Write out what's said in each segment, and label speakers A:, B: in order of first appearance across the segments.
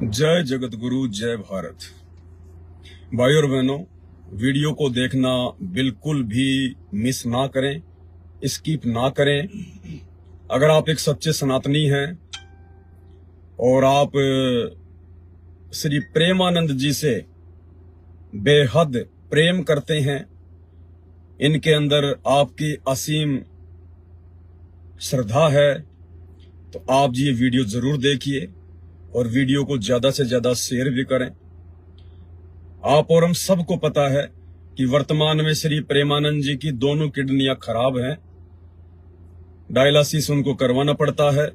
A: जय जगत गुरु, जय भारत। भाई और बहनों, वीडियो को देखना बिल्कुल भी मिस ना करें, स्किप ना करें। अगर आप एक सच्चे सनातनी हैं और आप श्री प्रेमानंद जी से बेहद प्रेम करते हैं, इनके अंदर आपकी असीम श्रद्धा है, तो आप ये वीडियो जरूर देखिए और वीडियो को ज्यादा से ज्यादा शेयर भी करें। आप और हम सबको पता है कि वर्तमान में श्री प्रेमानंद जी की दोनों किडनियां खराब हैं। डायलिसिस उनको करवाना पड़ता है,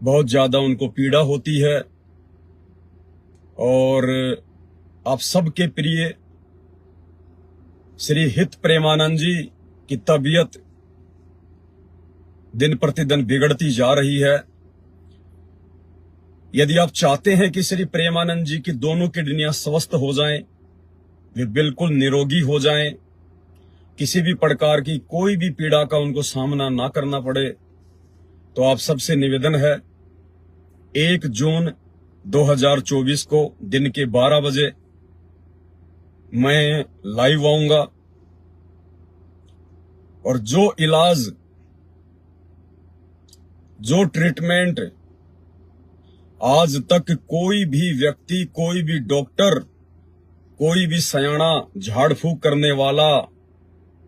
A: बहुत ज्यादा उनको पीड़ा होती है। और आप सबके प्रिय श्री हित प्रेमानंद जी की तबीयत दिन प्रतिदिन बिगड़ती जा रही है। यदि आप चाहते हैं कि श्री प्रेमानंद जी की दोनों किडनियां स्वस्थ हो जाएं, वे बिल्कुल निरोगी हो जाएं, किसी भी प्रकार की कोई भी पीड़ा का उनको सामना ना करना पड़े, तो आप सबसे निवेदन है 1 जून 2024 को दिन के 12 बजे मैं लाइव आऊंगा और जो इलाज, जो ट्रीटमेंट आज तक कोई भी व्यक्ति, कोई भी डॉक्टर, कोई भी सयाना, झाड़ फूक करने वाला,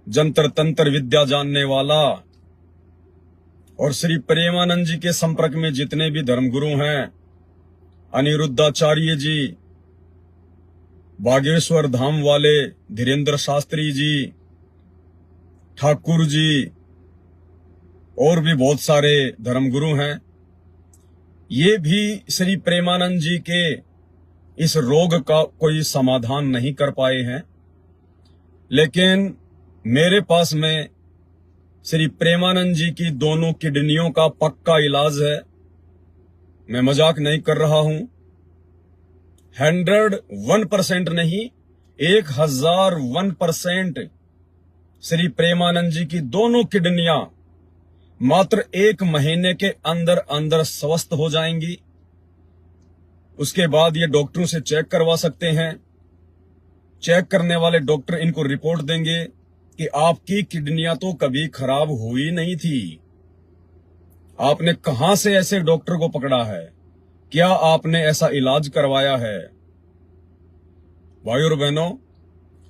A: जंतर तंत्र विद्या जानने वाला और श्री प्रेमानंद जी के संपर्क में जितने भी धर्मगुरु हैं, अनिरुद्धाचार्य जी, बागेश्वर धाम वाले धीरेन्द्र शास्त्री जी, ठाकुर जी और भी बहुत सारे धर्मगुरु हैं, ये भी श्री प्रेमानंद जी के इस रोग का कोई समाधान नहीं कर पाए हैं। लेकिन मेरे पास में श्री प्रेमानंद जी की दोनों किडनियों का पक्का इलाज है। मैं मजाक नहीं कर रहा हूं। 101% नहीं, 1001% श्री प्रेमानंद जी की दोनों किडनियां मात्र 1 महीने के अंदर अंदर स्वस्थ हो जाएंगी। उसके बाद ये डॉक्टरों से चेक करवा सकते हैं। चेक करने वाले डॉक्टर इनको रिपोर्ट देंगे कि आपकी किडनियां तो कभी खराब हुई नहीं थी। आपने कहां से ऐसे डॉक्टर को पकड़ा है? क्या आपने ऐसा इलाज करवाया है? भाई और बहनों,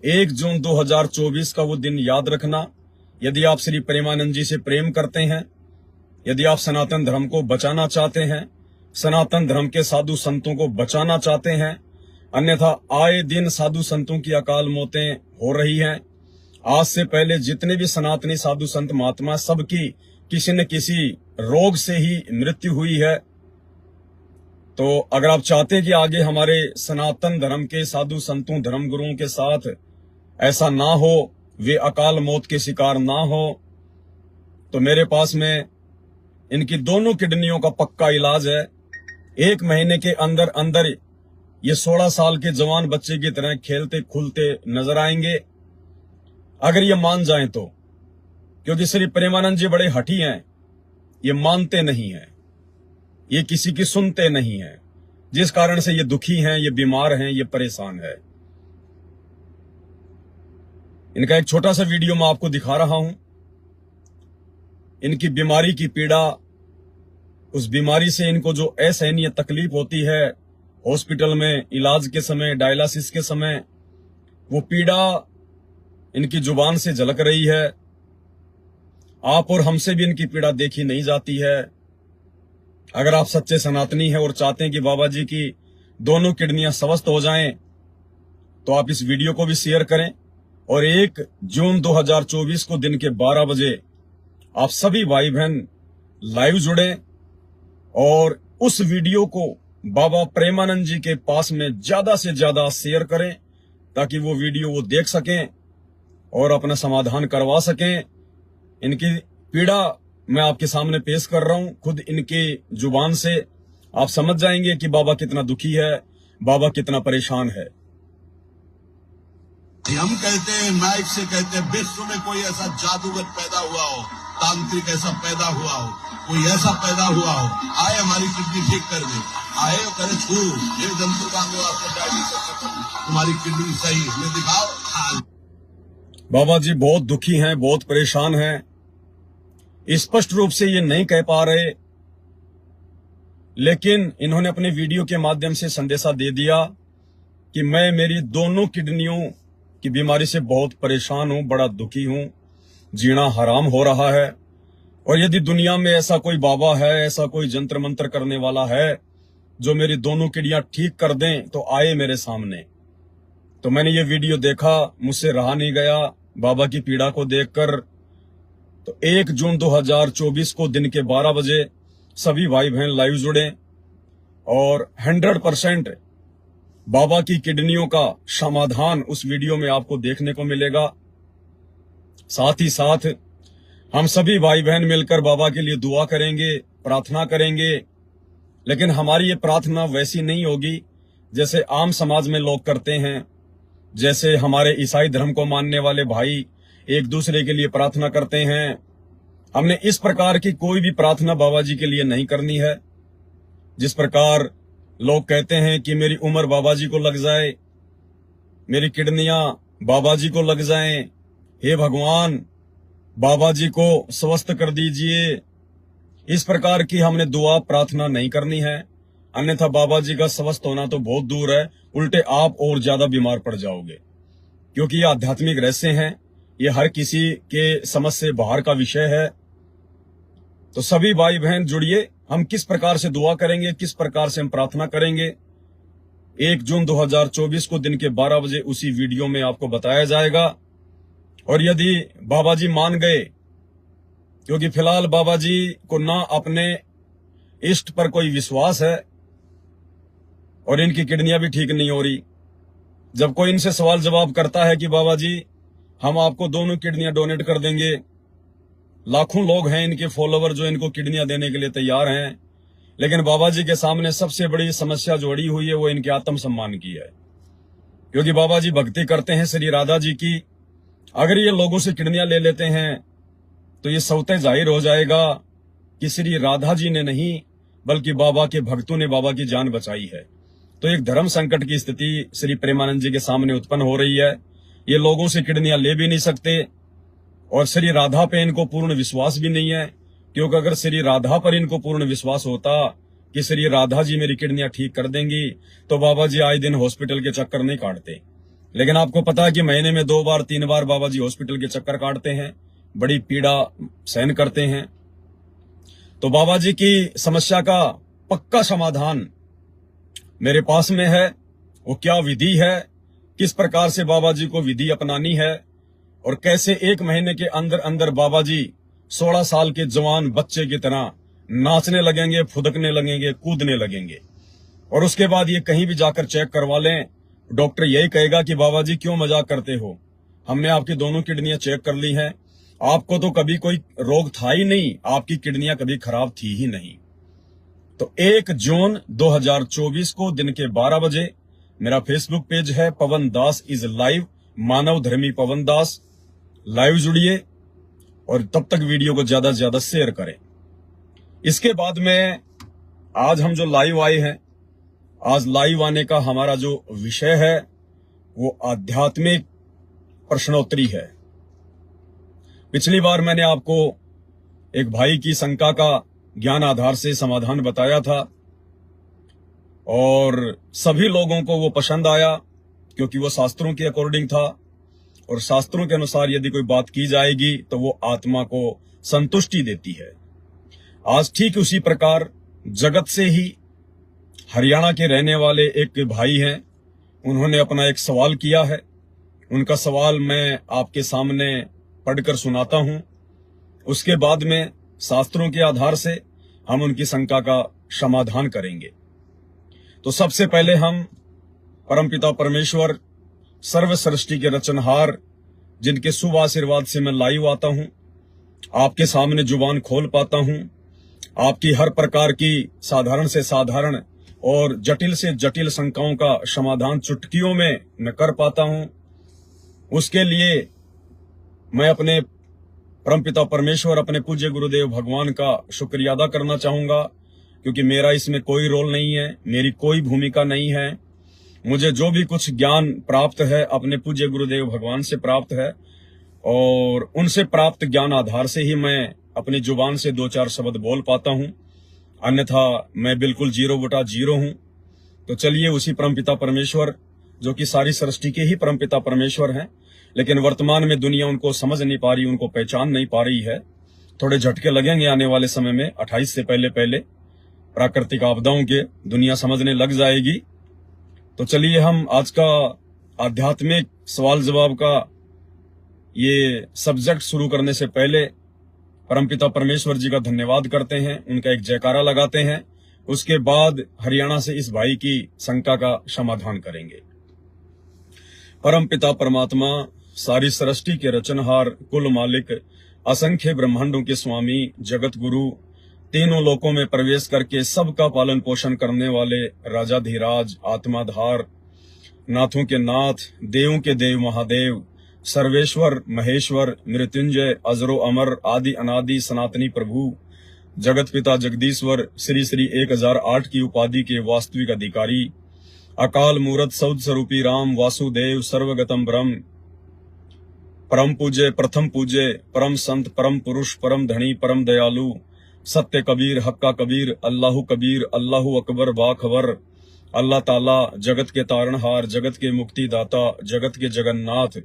A: 1 जून 2024 का वो दिन याद रखना। यदि आप श्री प्रेमानंद जी से प्रेम करते हैं, यदि आप सनातन धर्म को बचाना चाहते हैं, सनातन धर्म के साधु संतों को बचाना चाहते हैं, अन्यथा आए दिन साधु संतों की अकाल मौतें हो रही हैं। आज से पहले जितने भी सनातनी साधु संत महात्मा, सबकी किसी न किसी रोग से ही मृत्यु हुई है। तो अगर आप चाहते हैं कि आगे हमारे सनातन धर्म के साधु संतों, धर्मगुरुओं के साथ ऐसा ना हो, वे अकाल मौत के शिकार ना हो, तो मेरे पास में इनकी दोनों किडनियों का पक्का इलाज है। 1 महीने के अंदर अंदर ये 16 साल के जवान बच्चे की तरह खेलते खुलते नजर आएंगे, अगर ये मान जाएं तो। क्योंकि श्री प्रेमानंद जी बड़े हठी हैं, ये मानते नहीं हैं, ये किसी की सुनते नहीं हैं, जिस कारण से ये दुखी हैं, ये बीमार हैं, ये परेशान है। इनका एक छोटा सा वीडियो मैं आपको दिखा रहा हूं। इनकी बीमारी की पीड़ा, उस बीमारी से इनको जो असहनीय तकलीफ होती है हॉस्पिटल में इलाज के समय, डायलिसिस के समय, वो पीड़ा इनकी जुबान से झलक रही है। आप और हमसे भी इनकी पीड़ा देखी नहीं जाती है। अगर आप सच्चे सनातनी हैं और चाहते हैं कि बाबा जी की दोनों किडनियां स्वस्थ हो जाएं, तो आप इस वीडियो को भी शेयर करें और 1 जून 2024 को दिन के 12 बजे आप सभी भाई बहन लाइव जुड़ें और उस वीडियो को बाबा प्रेमानंद जी के पास में ज्यादा से ज्यादा शेयर करें, ताकि वो वीडियो वो देख सकें और अपना समाधान करवा सकें। इनकी पीड़ा मैं आपके सामने पेश कर रहा हूं, खुद इनकी जुबान से आप समझ जाएंगे कि बाबा कितना दुखी है, बाबा कितना परेशान है।
B: हम कहते हैं, माइक से कहते हैं, विश्व में कोई ऐसा जादूगर पैदा हुआ हो तांत्रिक ऐसा पैदा हुआ हो, कोई ऐसा पैदा हुआ हो, आए हमारी किडनी ठीक कर दे, आए और करे छू ये जंतु का आपको डायबिटीज खत्म, तुम्हारी किडनी सही, हमें दिखाओ।
A: बाबा जी बहुत दुखी हैं, बहुत परेशान हैं, स्पष्ट रूप से ये नहीं कह पा रहे, लेकिन इन्होंने अपने वीडियो के माध्यम से संदेशा दे दिया कि मैं मेरी दोनों किडनियों की बीमारी से बहुत परेशान हूं, बड़ा दुखी हूं, जीना हराम हो रहा है। और यदि दुनिया में ऐसा कोई बाबा है, ऐसा कोई जंत्र मंत्र करने वाला है जो मेरी दोनों किडनियां ठीक कर दें, तो आए मेरे सामने। तो मैंने ये वीडियो देखा, मुझसे रहा नहीं गया बाबा की पीड़ा को देखकर। तो 1 जून 2024 को दिन के 12 बजे सभी भाई बहन लाइव जुड़े और 100% बाबा की किडनियों का समाधान उस वीडियो में आपको देखने को मिलेगा। साथ ही साथ हम सभी भाई बहन मिलकर बाबा के लिए दुआ करेंगे, प्रार्थना करेंगे, लेकिन हमारी ये प्रार्थना वैसी नहीं होगी जैसे आम समाज में लोग करते हैं, जैसे हमारे ईसाई धर्म को मानने वाले भाई एक दूसरे के लिए प्रार्थना करते हैं। हमने इस प्रकार की कोई भी प्रार्थना बाबा जी के लिए नहीं करनी है। जिस प्रकार लोग कहते हैं कि मेरी उम्र बाबा जी को लग जाए, मेरी किडनियां बाबा जी को लग जाएं, हे भगवान बाबा जी को स्वस्थ कर दीजिए, इस प्रकार की हमने दुआ प्रार्थना नहीं करनी है। अन्यथा बाबा जी का स्वस्थ होना तो बहुत दूर है, उल्टे आप और ज्यादा बीमार पड़ जाओगे, क्योंकि ये आध्यात्मिक रहस्य हैं, ये हर किसी के समझ से बाहर का विषय है। तो सभी भाई बहन जुड़िए, हम किस प्रकार से दुआ करेंगे, किस प्रकार से हम प्रार्थना करेंगे, 1 जून 2024 को दिन के 12 बजे उसी वीडियो में आपको बताया जाएगा। और यदि बाबा जी मान गए, क्योंकि फिलहाल बाबा जी को ना अपने इष्ट पर कोई विश्वास है और इनकी किडनियां भी ठीक नहीं हो रही। जब कोई इनसे सवाल जवाब करता है कि बाबा जी हम आपको दोनों किडनियां डोनेट कर देंगे, लाखों लोग हैं इनके फॉलोवर जो इनको किडनियां देने के लिए तैयार हैं, लेकिन बाबा जी के सामने सबसे बड़ी समस्या जो अड़ी हुई है वो इनके आत्मसम्मान की है। क्योंकि बाबा जी भक्ति करते हैं श्री राधा जी की, अगर ये लोगों से किडनियां ले लेते हैं तो ये स्वतः जाहिर हो जाएगा कि श्री राधा जी ने नहीं बल्कि बाबा के भक्तों ने बाबा की जान बचाई है। तो एक धर्म संकट की स्थिति श्री प्रेमानंद जी के सामने उत्पन्न हो रही है। ये लोगों से किडनियां ले भी नहीं सकते और श्री राधा पे इनको पूर्ण विश्वास भी नहीं है, क्योंकि अगर श्री राधा पर इनको पूर्ण विश्वास होता कि श्री राधा जी मेरी किडनियां ठीक कर देंगी तो बाबा जी आए दिन हॉस्पिटल के चक्कर नहीं काटते। लेकिन आपको पता है कि महीने में 2 बार 3 बार बाबा जी हॉस्पिटल के चक्कर काटते हैं, बड़ी पीड़ा सहन करते हैं। तो बाबा जी की समस्या का पक्का समाधान मेरे पास में है। वो क्या विधि है, किस प्रकार से बाबा जी को विधि अपनानी है और कैसे 1 महीने के अंदर अंदर बाबा जी 16 साल के जवान बच्चे की तरह नाचने लगेंगे, फुदकने लगेंगे, कूदने लगेंगे। और उसके बाद ये कहीं भी जाकर चेक करवा लें, डॉक्टर यही कहेगा कि बाबा जी क्यों मजाक करते हो, हमने आपकी दोनों किडनियां चेक कर ली हैं, आपको तो कभी कोई रोग था ही नहीं, आपकी किडनियां कभी खराब थी ही नहीं। तो 1 जून 2024 को दिन के 12 बजे मेरा फेसबुक पेज है पवन दास इज लाइव, मानव धर्मी पवन दास, लाइव जुड़िए और तब तक वीडियो को ज्यादा से ज्यादा शेयर करें। इसके बाद में आज हम जो लाइव आए हैं, आज लाइव आने का हमारा जो विषय है वो आध्यात्मिक प्रश्नोत्तरी है। पिछली बार मैंने आपको एक भाई की शंका का ज्ञान आधार से समाधान बताया था और सभी लोगों को वो पसंद आया, क्योंकि वो शास्त्रों के अकॉर्डिंग था और शास्त्रों के अनुसार यदि कोई बात की जाएगी तो वो आत्मा को संतुष्टि देती है। आज ठीक उसी प्रकार जगत से ही हरियाणा के रहने वाले एक भाई हैं, उन्होंने अपना एक सवाल किया है। उनका सवाल मैं आपके सामने पढ़कर सुनाता हूं, उसके बाद में शास्त्रों के आधार से हम उनकी शंका का समाधान करेंगे। तो सबसे पहले हम परमपिता परमेश्वर सर्व सृष्टि के रचनहार, जिनके शुभ आशीर्वाद से मैं लाइव आता हूं, आपके सामने जुबान खोल पाता हूं, आपकी हर प्रकार की साधारण से साधारण और जटिल से जटिल शंकाओं का समाधान चुटकियों में मैं कर पाता हूं। उसके लिए मैं अपने परमपिता परमेश्वर अपने पूज्य गुरुदेव भगवान का शुक्रिया अदा करना चाहूंगा, क्योंकि मेरा इसमें कोई रोल नहीं है, मेरी कोई भूमिका नहीं है। मुझे जो भी कुछ ज्ञान प्राप्त है अपने पूज्य गुरुदेव भगवान से प्राप्त है, और उनसे प्राप्त ज्ञान आधार से ही मैं अपनी जुबान से 2-4 शब्द बोल पाता हूं, अन्यथा मैं बिल्कुल 0/0 हूं। तो चलिए उसी परमपिता परमेश्वर, जो कि सारी सृष्टि के ही परमपिता परमेश्वर हैं, लेकिन वर्तमान में दुनिया उनको समझ नहीं पा रही, उनको पहचान नहीं पा रही है। थोड़े झटके लगेंगे आने वाले समय में, 28 से पहले प्राकृतिक आपदाओं के दुनिया समझने लग जाएगी। तो चलिए हम आज का आध्यात्मिक सवाल जवाब का ये सब्जेक्ट शुरू करने से पहले परमपिता परमेश्वर जी का धन्यवाद करते हैं, उनका एक जयकारा लगाते हैं। उसके बाद हरियाणा से इस भाई की शंका का समाधान करेंगे। परमपिता परमात्मा, सारी सृष्टि के रचनहार, कुल मालिक, असंख्य ब्रह्मांडों के स्वामी, जगत गुरु, तीनों लोकों में प्रवेश करके सबका पालन पोषण करने वाले राजाधिराज, आत्माधार, नाथों के नाथ, देवों के देव महादेव, सर्वेश्वर महेश्वर, मृत्युंजय, अजरो अमर, आदि अनादि सनातनी प्रभु, जगत पिता जगदीश्वर, श्री श्री 1008 की उपाधि के वास्तविक अधिकारी, अकाल मूरत सौद स्वरूपी राम, वासुदेव, सर्वगतम ब्रह्म, परम पूज्य, प्रथम पूज्य, परम संत, परम पुरुष, परम धनी, परम दयालु, सत्य कबीर, हक्का कबीर, अल्लाहु कबीर, अल्लाहु अकबर, बाखबर, अल्लाह ताला, जगत के तारणहार, जगत के मुक्तिदाता, जगत के जगन्नाथ,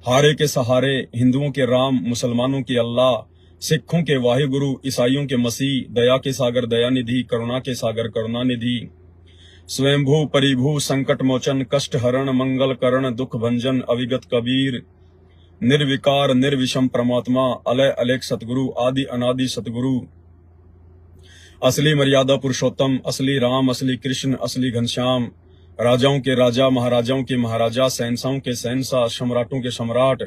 A: हारे के सहारे, हिंदुओं के राम, मुसलमानों के अल्लाह, सिखों के वाहिगुरु, ईसाइयों के मसीह, दया के सागर दयानिधि, करुणा के सागर करुणानिधि, स्वयंभू परिभू, संकट मोचन, कष्ट हरण, मंगल करण, दुख भंजन, अविगत कबीर, निर्विकार निर्विषम परमात्मा, अलय अलेख सतगुरु, आदि अनादि सतगुरु, असली मर्यादा पुरुषोत्तम, असली राम, असली कृष्ण, असली घनश्याम, राजाओं के राजा, महाराजाओं के महाराजा, शहंशाहों के शहंशाह, सम्राटों के सम्राट,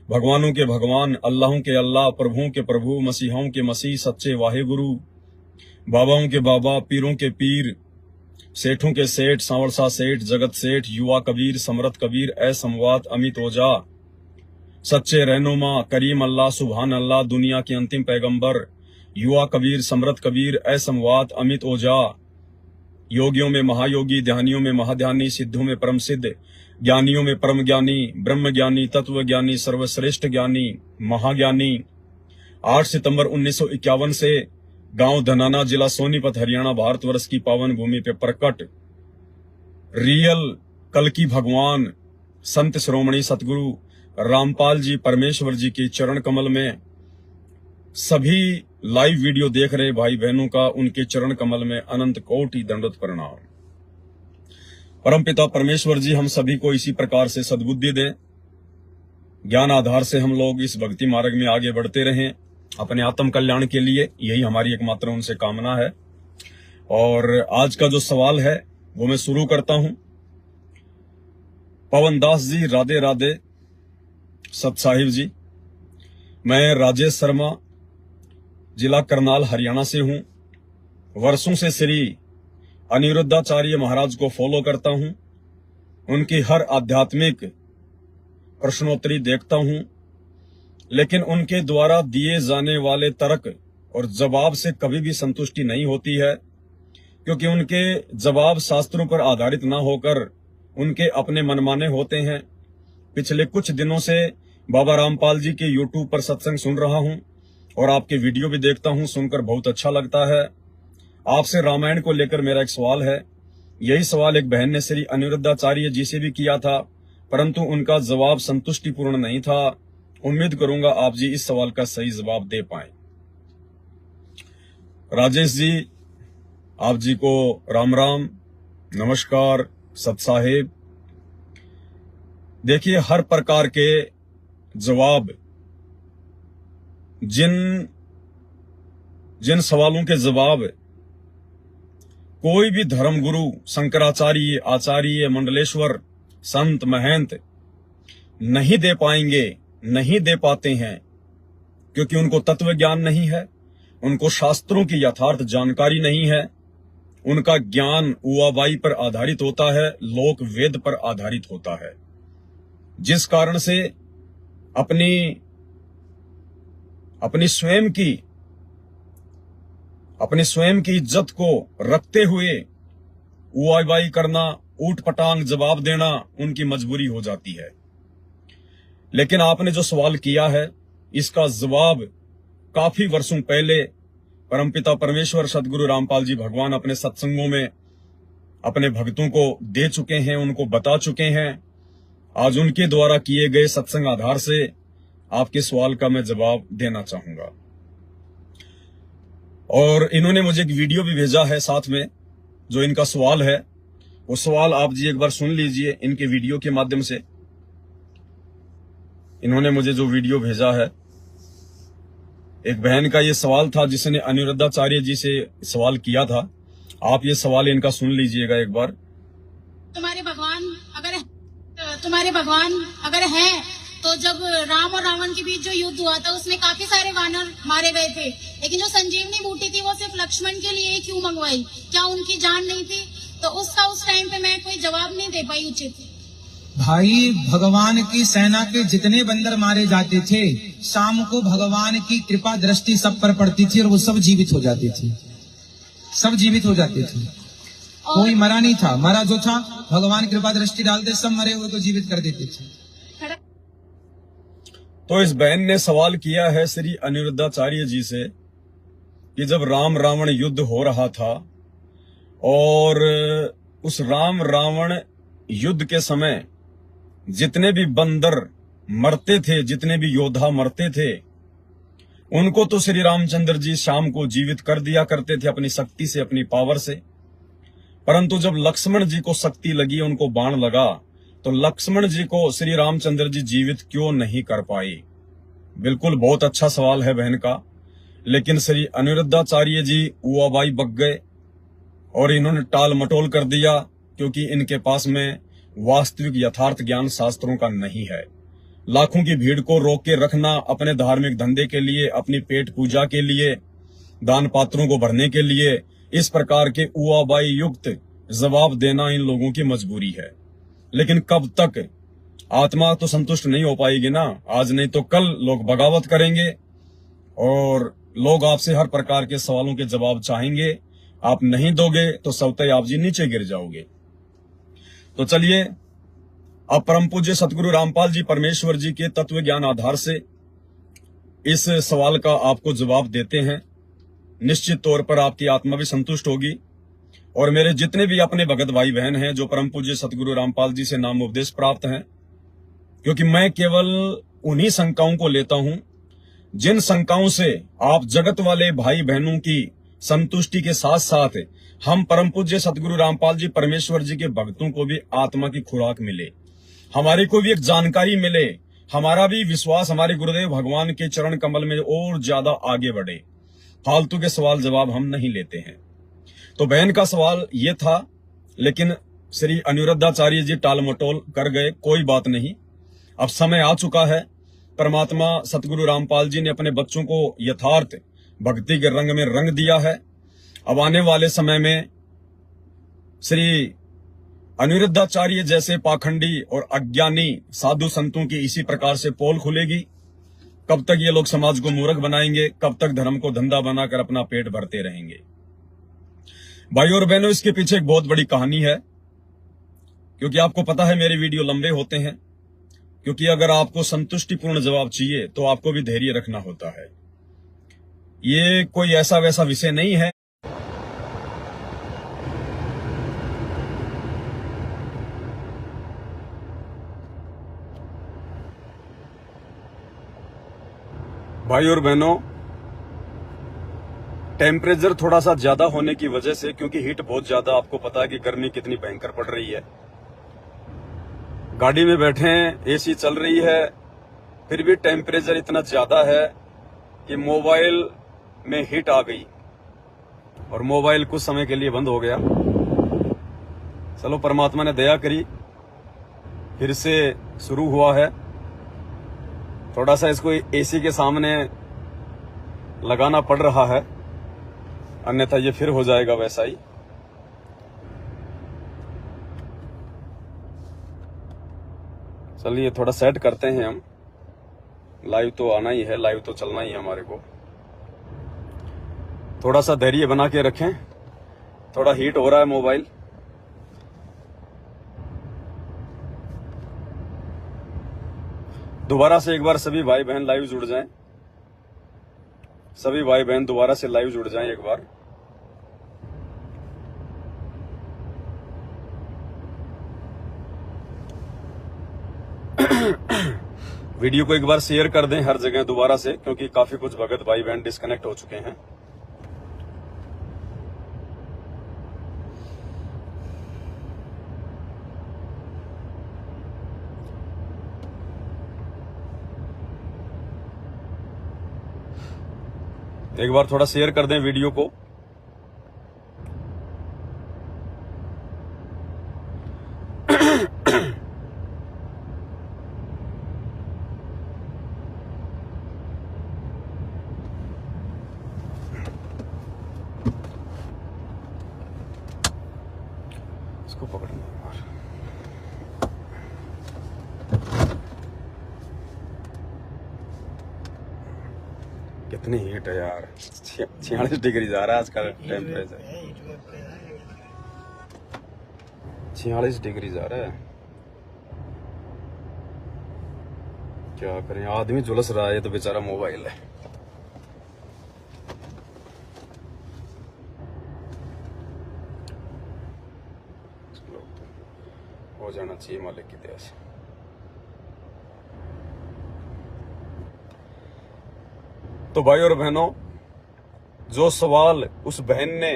A: भगवानों के भगवान, अल्लाहों के अल्लाह, प्रभुओं के प्रभु, मसीहों के मसीह, सच्चे वाहेगुरु, बाबाओं के बाबा, पीरों के पीर, सेठों के सेठ, सांवरसा सेठ, जगत सेठ, युवा कबीर, समरथ कबीर, असमवात, अमित ओझा, सच्चे रहनुमा, करीम अल्लाह, सुभान अल्लाह, दुनिया के अंतिम पैगंबर, युवा कबीर, समरथ कबीर, असमवात, अमित ओझा, योगियों में महायोगी, ध्यानियों में महाध्यानी, सिद्धों में परम सिद्ध, ज्ञानियों में परम ज्ञानी, ब्रह्म ज्ञानी, तत्व ज्ञानी, सर्वश्रेष्ठ ज्ञानी, महाज्ञानी। 8 सितंबर 1951 से गांव धनाना, जिला सोनीपत, हरियाणा, भारतवर्ष की पावन भूमि पे प्रकट रियल कल्कि भगवान संत श्रोमणी सतगुरु रामपाल जी परमेश्वर जी के चरण कमल में सभी लाइव वीडियो देख रहे भाई बहनों का उनके चरण कमल में अनंत कोटि दंडवत प्रणाम। परमपिता परमेश्वर जी हम सभी को इसी प्रकार से सद्बुद्धि दें, ज्ञान आधार से हम लोग इस भक्ति मार्ग में आगे बढ़ते रहें अपने आत्म कल्याण के लिए, यही हमारी एकमात्र उनसे कामना है। और आज का जो सवाल है वो मैं शुरू करता हूं। पवन दास जी, राधे राधे। सत साहिब जी, मैं राजेश शर्मा, जिला करनाल, हरियाणा से हूं। वर्षों से श्री अनिरुद्धाचार्य महाराज को फॉलो करता हूं, उनकी हर आध्यात्मिक प्रश्नोत्तरी देखता हूं, लेकिन उनके द्वारा दिए जाने वाले तर्क और जवाब से कभी भी संतुष्टि नहीं होती है, क्योंकि उनके जवाब शास्त्रों पर आधारित न होकर उनके अपने मनमाने होते हैं। पिछले कुछ दिनों से बाबा रामपाल जी के YouTube पर सत्संग सुन रहा हूं और आपके वीडियो भी देखता हूं, सुनकर बहुत अच्छा लगता है। आपसे रामायण को लेकर मेरा एक सवाल है। यही सवाल एक बहन ने श्री अनिरुद्धाचार्य जी से भी किया था, परंतु उनका जवाब संतुष्टिपूर्ण नहीं था। उम्मीद करूंगा आप जी इस सवाल का सही जवाब दे पाएं। राजेश जी, आप जी को राम राम, नमस्कार, सत साहेब। देखिए, हर प्रकार के जवाब, जिन सवालों के जवाब कोई भी धर्मगुरु, शंकराचार्य, आचार्य, मंडलेश्वर, संत, महंत नहीं दे पाएंगे, नहीं दे पाते हैं, क्योंकि उनको तत्व ज्ञान नहीं है, उनको शास्त्रों की यथार्थ जानकारी नहीं है। उनका ज्ञान उवाबाई पर आधारित होता है, लोक वेद पर आधारित होता है, जिस कारण से अपनी अपनी स्वयं की इज्जत को रखते हुए उवाई करना, ऊट पटांग जवाब देना उनकी मजबूरी हो जाती है। लेकिन आपने जो सवाल किया है इसका जवाब काफी वर्षों पहले परमपिता परमेश्वर सदगुरु रामपाल जी भगवान अपने सत्संगों में अपने भक्तों को दे चुके हैं, उनको बता चुके हैं। आज उनके द्वारा किए गए सत्संग आधार से आपके सवाल का मैं जवाब देना चाहूंगा। और इन्होंने मुझे एक वीडियो भी भेजा है साथ में, जो इनका सवाल है वो सवाल आप जी एक बार सुन लीजिए इनके वीडियो के माध्यम से। इन्होंने मुझे जो वीडियो भेजा है, एक बहन का ये सवाल था जिसने अनिरुद्धाचार्य जी से सवाल किया था। आप ये सवाल इनका सुन लीजिएगा एक बार।
C: तुम्हारे भगवान अगर हैं तो जब राम और रावण के बीच जो युद्ध हुआ था उसमें काफी सारे वानर मारे गए थे, लेकिन जो संजीवनी बूटी थी वो सिर्फ लक्ष्मण के लिए क्यों मंगवाई? क्या उनकी जान नहीं थी? तो उसका उस टाइम पे मैं कोई जवाब नहीं दे पाई उचित।
D: भाई, भगवान की सेना के जितने बंदर मारे जाते थे, शाम को भगवान की कृपा दृष्टि सब पर पड़ती थी और वो सब जीवित हो जाते थे, सब जीवित हो जाते थे। कोई मरा नहीं था, मरा जो था भगवान कृपा दृष्टि डालते, सब मरे हुए को जीवित कर देते थे।
A: तो इस बहन ने सवाल किया है श्री अनिरुद्धाचार्य जी से कि जब राम रावण युद्ध हो रहा था और उस राम रावण युद्ध के समय जितने भी बंदर मरते थे, जितने भी योद्धा मरते थे, उनको तो श्री रामचंद्र जी शाम को जीवित कर दिया करते थे अपनी शक्ति से, अपनी पावर से। परंतु जब लक्ष्मण जी को शक्ति लगी, उनको बाण लगा, तो लक्ष्मण जी को श्री रामचंद्र जी जीवित क्यों नहीं कर पाए? बिल्कुल बहुत अच्छा सवाल है बहन का। लेकिन श्री अनिरुद्धाचार्य जी उवाबाई बक गए और इन्होंने टाल मटोल कर दिया, क्योंकि इनके पास में वास्तविक यथार्थ ज्ञान शास्त्रों का नहीं है। लाखों की भीड़ को रोक के रखना अपने धार्मिक धंधे के लिए, अपनी पेट पूजा के लिए, दान पात्रों को भरने के लिए, इस प्रकार के उवाबाई युक्त जवाब देना इन लोगों की मजबूरी है। लेकिन कब तक? आत्मा तो संतुष्ट नहीं हो पाएगी ना। आज नहीं तो कल लोग बगावत करेंगे और लोग आपसे हर प्रकार के सवालों के जवाब चाहेंगे। आप नहीं दोगे तो स्वतः आप जी नीचे गिर जाओगे। तो चलिए अब परम पूज्य सतगुरु रामपाल जी परमेश्वर जी के तत्व ज्ञान आधार से इस सवाल का आपको जवाब देते हैं। निश्चित तौर पर आपकी आत्मा भी संतुष्ट होगी और मेरे जितने भी अपने भगत भाई बहन हैं जो परम पूज्य सतगुरु रामपाल जी से नाम उपदेश प्राप्त हैं, क्योंकि मैं केवल उन्हीं शंकाओं को लेता हूं जिन शंकाओं से आप जगत वाले भाई बहनों की संतुष्टि के साथ साथ हम परम पूज्य सतगुरु रामपाल जी परमेश्वर जी के भक्तों को भी आत्मा की खुराक मिले, हमारे को भी एक जानकारी मिले, हमारा भी विश्वास हमारे गुरुदेव भगवान के चरण कमल में और ज्यादा आगे बढ़े। फालतू के सवाल जवाब हम नहीं लेते हैं। तो बहन का सवाल ये था, लेकिन श्री अनिरुद्धाचार्य जी टाल मटोल कर गए। कोई बात नहीं, अब समय आ चुका है। परमात्मा सतगुरु रामपाल जी ने अपने बच्चों को यथार्थ भक्ति के रंग में रंग दिया है। अब आने वाले समय में श्री अनिरुद्धाचार्य जैसे पाखंडी और अज्ञानी साधु संतों की इसी प्रकार से पोल खुलेगी। कब तक ये लोग समाज को मूर्ख बनाएंगे? कब तक धर्म को धंधा बनाकर अपना पेट भरते रहेंगे? भाई और बहनों, इसके पीछे एक बहुत बड़ी कहानी है। क्योंकि आपको पता है मेरे वीडियो लंबे होते हैं, क्योंकि अगर आपको संतुष्टिपूर्ण जवाब चाहिए तो आपको भी धैर्य रखना होता है। ये कोई ऐसा वैसा विषय नहीं है। भाई और बहनों, टेम्परेचर थोड़ा सा ज्यादा होने की वजह से, क्योंकि हीट बहुत ज्यादा, आपको पता है कि गर्मी कितनी भयंकर पड़ रही है। गाड़ी में बैठे हैं, एसी चल रही है, फिर भी टेम्परेचर इतना ज्यादा है कि मोबाइल में हीट आ गई और मोबाइल कुछ समय के लिए बंद हो गया। चलो परमात्मा ने दया करी, फिर से शुरू हुआ है। थोड़ा सा इसको एसी के सामने लगाना पड़ रहा है, अन्यथा ये फिर हो जाएगा वैसा ही। चलिए थोड़ा सेट करते हैं हम। लाइव तो आना ही है, लाइव तो चलना ही है हमारे को। थोड़ा सा धैर्य बना के रखें, थोड़ा हीट हो रहा है मोबाइल। दोबारा से एक बार सभी भाई बहन लाइव जुड़ जाएं, सभी भाई बहन दोबारा से लाइव जुड़ जाएं एक बार। वीडियो को एक बार शेयर कर दें हर जगह दोबारा से, क्योंकि काफी कुछ भगत भाई बहन डिस्कनेक्ट हो चुके हैं। एक बार थोड़ा शेयर कर दें वीडियो को। इसको पकड़ना यार। कितनी हीट है यार, 46 डिग्री जा रहा है आजकल टेम्परेचर, 46 डिग्री जा रहा है। क्या करें, आदमी झुलस रहा है, ये तो बेचारा मोबाइल है। हो जाना चाहिए मालिक की दया से। तो भाई और बहनों, जो सवाल उस बहन ने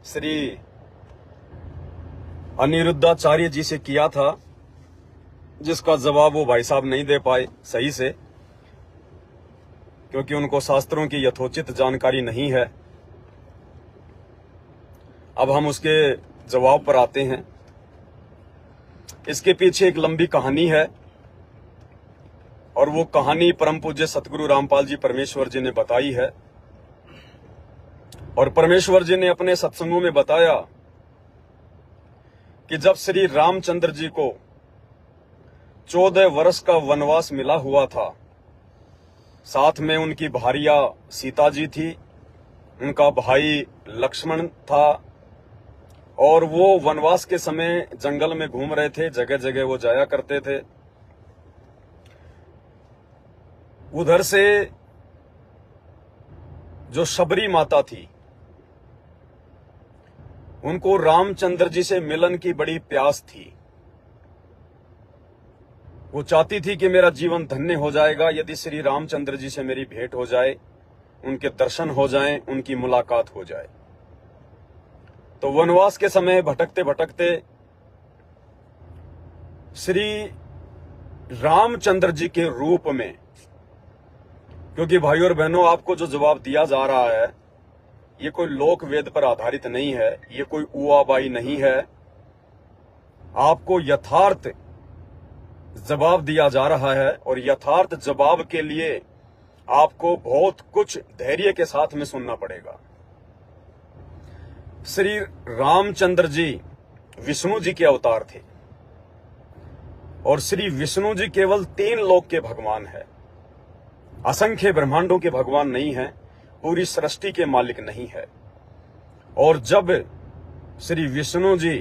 A: श्री अनिरुद्धाचार्य जी से किया था, जिसका जवाब वो भाई साहब नहीं दे पाए सही से, क्योंकि उनको शास्त्रों की यथोचित जानकारी नहीं है। अब हम उसके जवाब पर आते हैं। इसके पीछे एक लंबी कहानी है, और वो कहानी परम पूज्य सतगुरु रामपाल जी परमेश्वर जी ने बताई है। और परमेश्वर जी ने अपने सत्संगों में बताया कि जब श्री रामचंद्र जी को 14 वर्ष का वनवास मिला हुआ था, साथ में उनकी भारिया सीता जी थी, उनका भाई लक्ष्मण था, और वो वनवास के समय जंगल में घूम रहे थे, जगह जगह वो जाया करते थे। उधर से जो शबरी माता थी, उनको रामचंद्र जी से मिलन की बड़ी प्यास थी। वो चाहती थी कि मेरा जीवन धन्य हो जाएगा यदि श्री रामचंद्र जी से मेरी भेंट हो जाए, उनके दर्शन हो जाएं, उनकी मुलाकात हो जाए। तो वनवास के समय भटकते भटकते श्री रामचंद्र जी के रूप में, क्योंकि भाइयों और बहनों, आपको जो जवाब दिया जा रहा है ये कोई लोक वेद पर आधारित नहीं है, ये कोई उआबाई नहीं है। आपको यथार्थ जवाब दिया जा रहा है, और यथार्थ जवाब के लिए आपको बहुत कुछ धैर्य के साथ में सुनना पड़ेगा। श्री रामचंद्र जी विष्णु जी के अवतार थे, और श्री विष्णु जी केवल 3 लोक के भगवान है, असंख्य ब्रह्मांडों के भगवान नहीं है, पूरी सृष्टि के मालिक नहीं है। और जब श्री विष्णु जी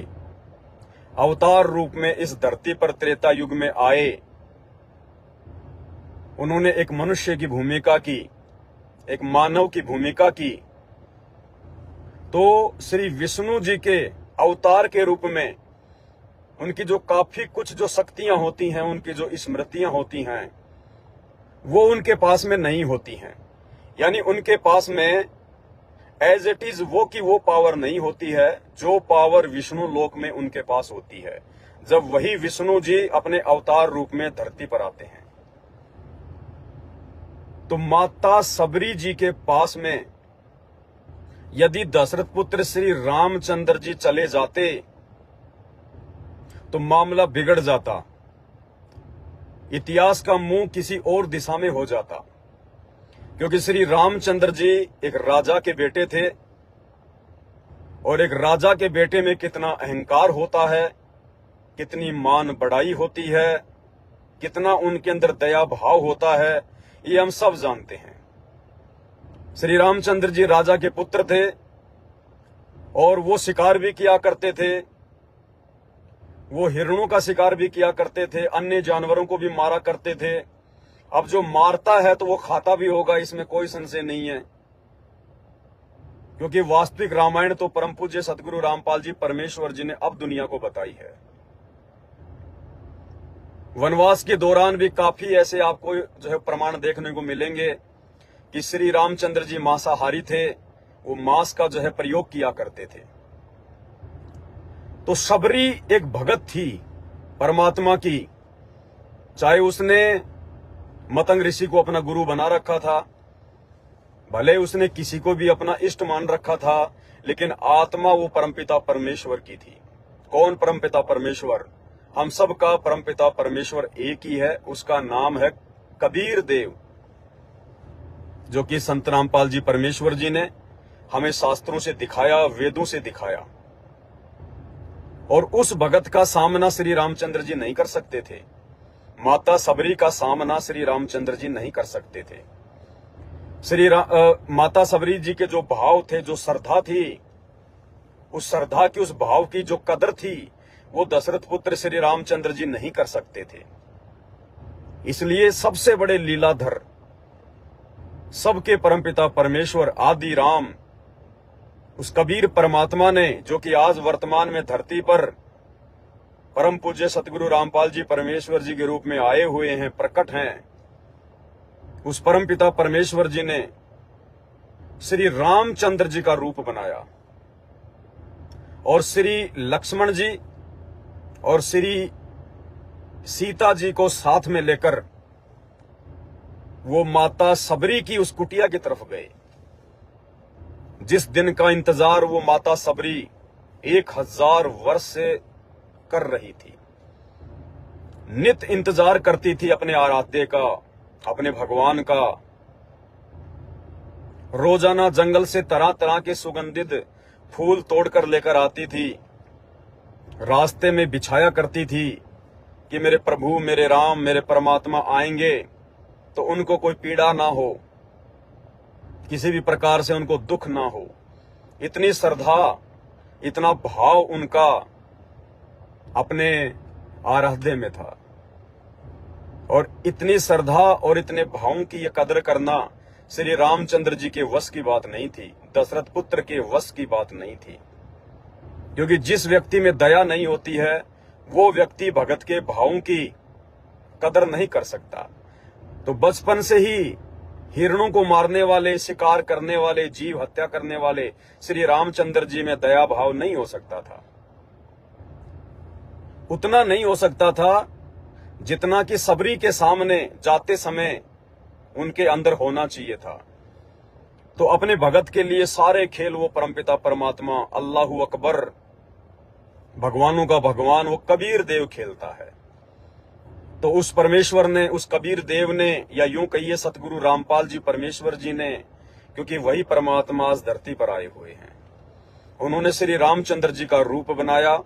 A: अवतार रूप में इस धरती पर त्रेता युग में आए, उन्होंने एक मनुष्य की भूमिका की, एक मानव की भूमिका की। तो श्री विष्णु जी के अवतार के रूप में उनकी जो काफी कुछ जो शक्तियां होती हैं, उनकी जो स्मृतियां होती हैं, वो उनके पास में नहीं होती हैं। यानी उनके पास में एज इट इज वो की वो पावर नहीं होती है जो पावर विष्णु लोक में उनके पास होती है, जब वही विष्णु जी अपने अवतार रूप में धरती पर आते हैं। तो माता सबरी जी के पास में यदि दशरथ पुत्र श्री रामचंद्र जी चले जाते तो मामला बिगड़ जाता, इतिहास का मुंह किसी और दिशा में हो जाता। क्योंकि श्री रामचंद्र जी एक राजा के बेटे थे, और एक राजा के बेटे में कितना अहंकार होता है, कितनी मान बढ़ाई होती है, कितना उनके अंदर दया भाव होता है, ये हम सब जानते हैं। श्री रामचंद्र जी राजा के पुत्र थे और वो शिकार भी किया करते थे, वो हिरणों का शिकार भी किया करते थे, अन्य जानवरों को भी मारा करते थे। अब जो मारता है तो वो खाता भी होगा, इसमें कोई संशय नहीं है, क्योंकि वास्तविक रामायण तो परम पूज्य सतगुरु रामपाल जी परमेश्वर जी ने अब दुनिया को बताई है। वनवास के दौरान भी काफी ऐसे आपको जो है प्रमाण देखने को मिलेंगे कि श्री रामचंद्र जी मांसाहारी थे, वो मांस का जो है प्रयोग किया करते थे। तो शबरी एक भगत थी परमात्मा की, चाहे उसने मतंग ऋषि को अपना गुरु बना रखा था, भले उसने किसी को भी अपना इष्ट मान रखा था, लेकिन आत्मा वो परमपिता परमेश्वर की थी। कौन परमपिता परमेश्वर? हम सब का परमपिता परमेश्वर एक ही है, उसका नाम है कबीर देव, जो कि संत रामपाल जी परमेश्वर जी ने हमें शास्त्रों से दिखाया, वेदों से दिखाया। और उस भगत का सामना श्री रामचंद्र जी नहीं कर सकते थे, माता सबरी का सामना श्री रामचंद्र जी नहीं कर सकते थे। माता सबरी जी के जो भाव थे, जो श्रद्धा थी, उस श्रद्धा की, उस भाव की जो कदर थी, वो दशरथ पुत्र श्री रामचंद्र जी नहीं कर सकते थे। इसलिए सबसे बड़े लीलाधर, सबके परमपिता परमेश्वर आदि राम, उस कबीर परमात्मा ने, जो कि आज वर्तमान में धरती पर परम पूज्य सतगुरु रामपाल जी परमेश्वर जी के रूप में आए हुए हैं, प्रकट हैं, उस परमपिता परमेश्वर जी ने श्री रामचंद्र जी का रूप बनाया और श्री लक्ष्मण जी और श्री सीता जी को साथ में लेकर वो माता सबरी की उस कुटिया की तरफ गए। जिस दिन का इंतजार वो माता सबरी 1000 वर्ष से कर रही थी, नित इंतजार करती थी अपने आराध्य का, अपने भगवान का। रोजाना जंगल से तरह तरह के सुगंधित फूल तोड़कर लेकर आती थी, रास्ते में बिछाया करती थी कि मेरे प्रभु, मेरे राम, मेरे परमात्मा आएंगे तो उनको कोई पीड़ा ना हो, किसी भी प्रकार से उनको दुख ना हो। इतनी श्रद्धा, इतना भाव उनका अपने आराध्य में था, और इतनी श्रद्धा और इतने भावों की ये कदर करना श्री रामचंद्र जी के वश की बात नहीं थी, दशरथ पुत्र के वश की बात नहीं थी। क्योंकि जिस व्यक्ति में दया नहीं होती है, वो व्यक्ति भगत के भावों की कदर नहीं कर सकता। तो बचपन से ही हिरणों को मारने वाले, शिकार करने वाले, जीव हत्या करने वाले श्री रामचंद्र जी में दया भाव नहीं हो सकता था। उतना नहीं हो सकता था जितना कि सबरी के सामने जाते समय उनके अंदर होना चाहिए था। तो अपने भगत के लिए सारे खेल वो परमपिता परमात्मा, अल्लाहु अकबर, भगवानों का भगवान, वो कबीर देव खेलता है। तो उस परमेश्वर ने, उस कबीर देव ने, या यूं कहिए सतगुरु रामपाल जी परमेश्वर जी ने, क्योंकि वही परमात्मा आज धरती पर आए हुए हैं, उन्होंने श्री रामचंद्र जी का रूप बनाया,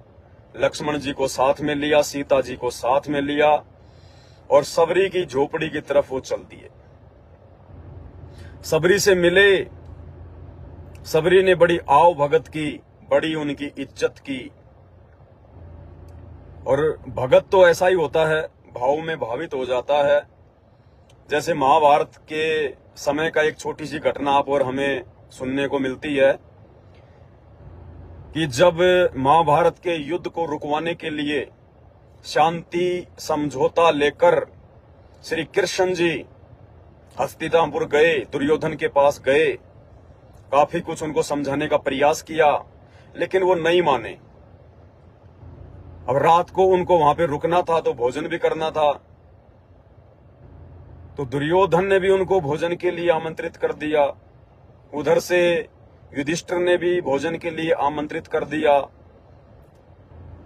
A: लक्ष्मण जी को साथ में लिया, सीता जी को साथ में लिया, और सबरी की झोपड़ी की तरफ वो चल दिए। सबरी से मिले, सबरी ने बड़ी आव भगत की, बड़ी उनकी इज्जत की। और भगत तो ऐसा ही होता है, भाव में भावित हो जाता है। जैसे महाभारत के समय का एक छोटी सी घटना आप और हमें सुनने को मिलती है कि जब महाभारत के युद्ध को रुकवाने के लिए शांति समझौता लेकर श्री कृष्ण जी हस्तिनापुर गए, दुर्योधन के पास गए, काफी कुछ उनको समझाने का प्रयास किया, लेकिन वो नहीं माने। अब रात को उनको वहां पे रुकना था, तो भोजन भी करना था। तो दुर्योधन ने भी उनको भोजन के लिए आमंत्रित कर दिया, उधर से युधिष्ठिर ने भी भोजन के लिए आमंत्रित कर दिया।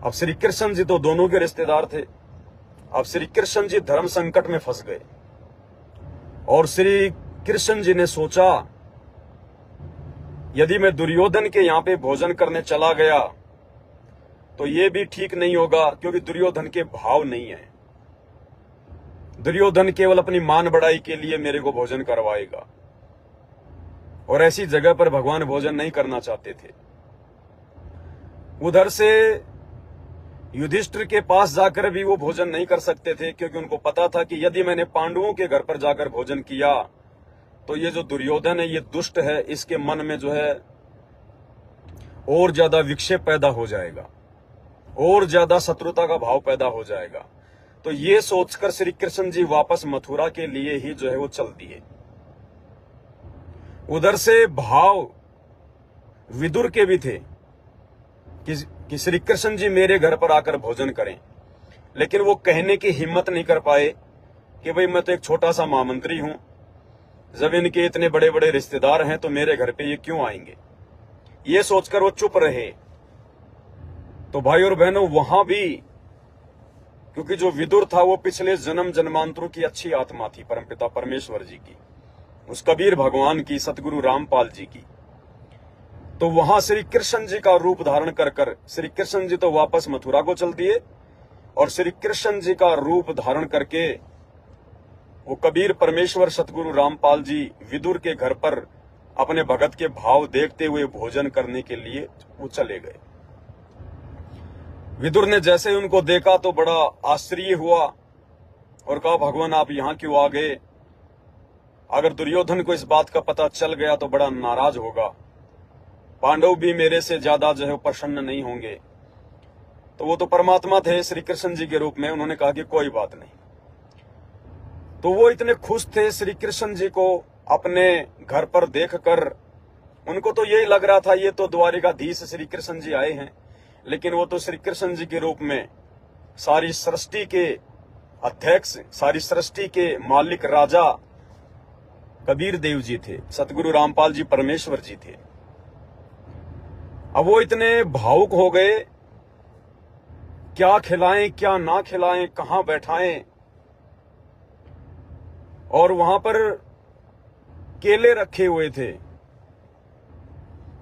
A: अब श्री कृष्ण जी तो दोनों के रिश्तेदार थे। अब श्री कृष्ण जी धर्म संकट में फंस गए, और श्री कृष्ण जी ने सोचा, यदि मैं दुर्योधन के यहां पे भोजन करने चला गया तो ये भी ठीक नहीं होगा, क्योंकि दुर्योधन के भाव नहीं है। दुर्योधन केवल अपनी मान बढ़ाई के लिए मेरे को भोजन करवाएगा, और ऐसी जगह पर भगवान भोजन नहीं करना चाहते थे। उधर से युधिष्ठिर के पास जाकर भी वो भोजन नहीं कर सकते थे, क्योंकि उनको पता था कि यदि मैंने पांडवों के घर पर जाकर भोजन किया तो ये जो दुर्योधन है, ये दुष्ट है, इसके मन में जो है और ज्यादा विक्षेप पैदा हो जाएगा, और ज्यादा शत्रुता का भाव पैदा हो जाएगा। तो ये सोचकर श्री कृष्ण जी वापस मथुरा के लिए ही जो है वो चल दिए। उधर से भाव विदुर के भी थे कि श्री कृष्ण जी मेरे घर पर आकर भोजन करें, लेकिन वो कहने की हिम्मत नहीं कर पाए कि भाई मैं तो एक छोटा सा महामंत्री हूं, जब इनके इतने बड़े बड़े रिश्तेदार हैं तो मेरे घर पे ये क्यों आएंगे। ये सोचकर वो चुप रहे। तो भाई और बहनों, वहां भी क्योंकि जो विदुर था वो पिछले जन्म जन्मांतरों की अच्छी आत्मा थी, परमपिता परमेश्वर जी की, उस कबीर भगवान की, सतगुरु रामपाल जी की। तो वहां श्री कृष्ण जी का रूप धारण कर श्री कृष्ण जी तो वापस मथुरा को चल दिए, और श्री कृष्ण जी का रूप धारण करके वो कबीर परमेश्वर सतगुरु रामपाल जी विदुर के घर पर अपने भगत के भाव देखते हुए भोजन करने के लिए वो चले गए। विदुर ने जैसे उनको देखा तो बड़ा आश्चर्य हुआ और कहा, भगवान आप यहां क्यों आ गए? अगर दुर्योधन को इस बात का पता चल गया तो बड़ा नाराज होगा, पांडव भी मेरे से ज्यादा जो है प्रसन्न नहीं होंगे। तो वो तो परमात्मा थे श्री कृष्ण जी के रूप में, उन्होंने कहा कि कोई बात नहीं। तो वो इतने खुश थे श्री कृष्ण जी को अपने घर पर देखकर, उनको तो यही लग रहा था ये तो द्वारिकाधीश श्री कृष्ण जी आए हैं, लेकिन वो तो श्री कृष्ण जी के रूप में सारी सृष्टि के अध्यक्ष, सारी सृष्टि के मालिक राजा कबीर देव जी थे, सतगुरु रामपाल जी परमेश्वर जी थे। अब वो इतने भावुक हो गए, क्या खिलाएं क्या ना खिलाएं, कहां बैठाएं। और वहां पर केले रखे हुए थे,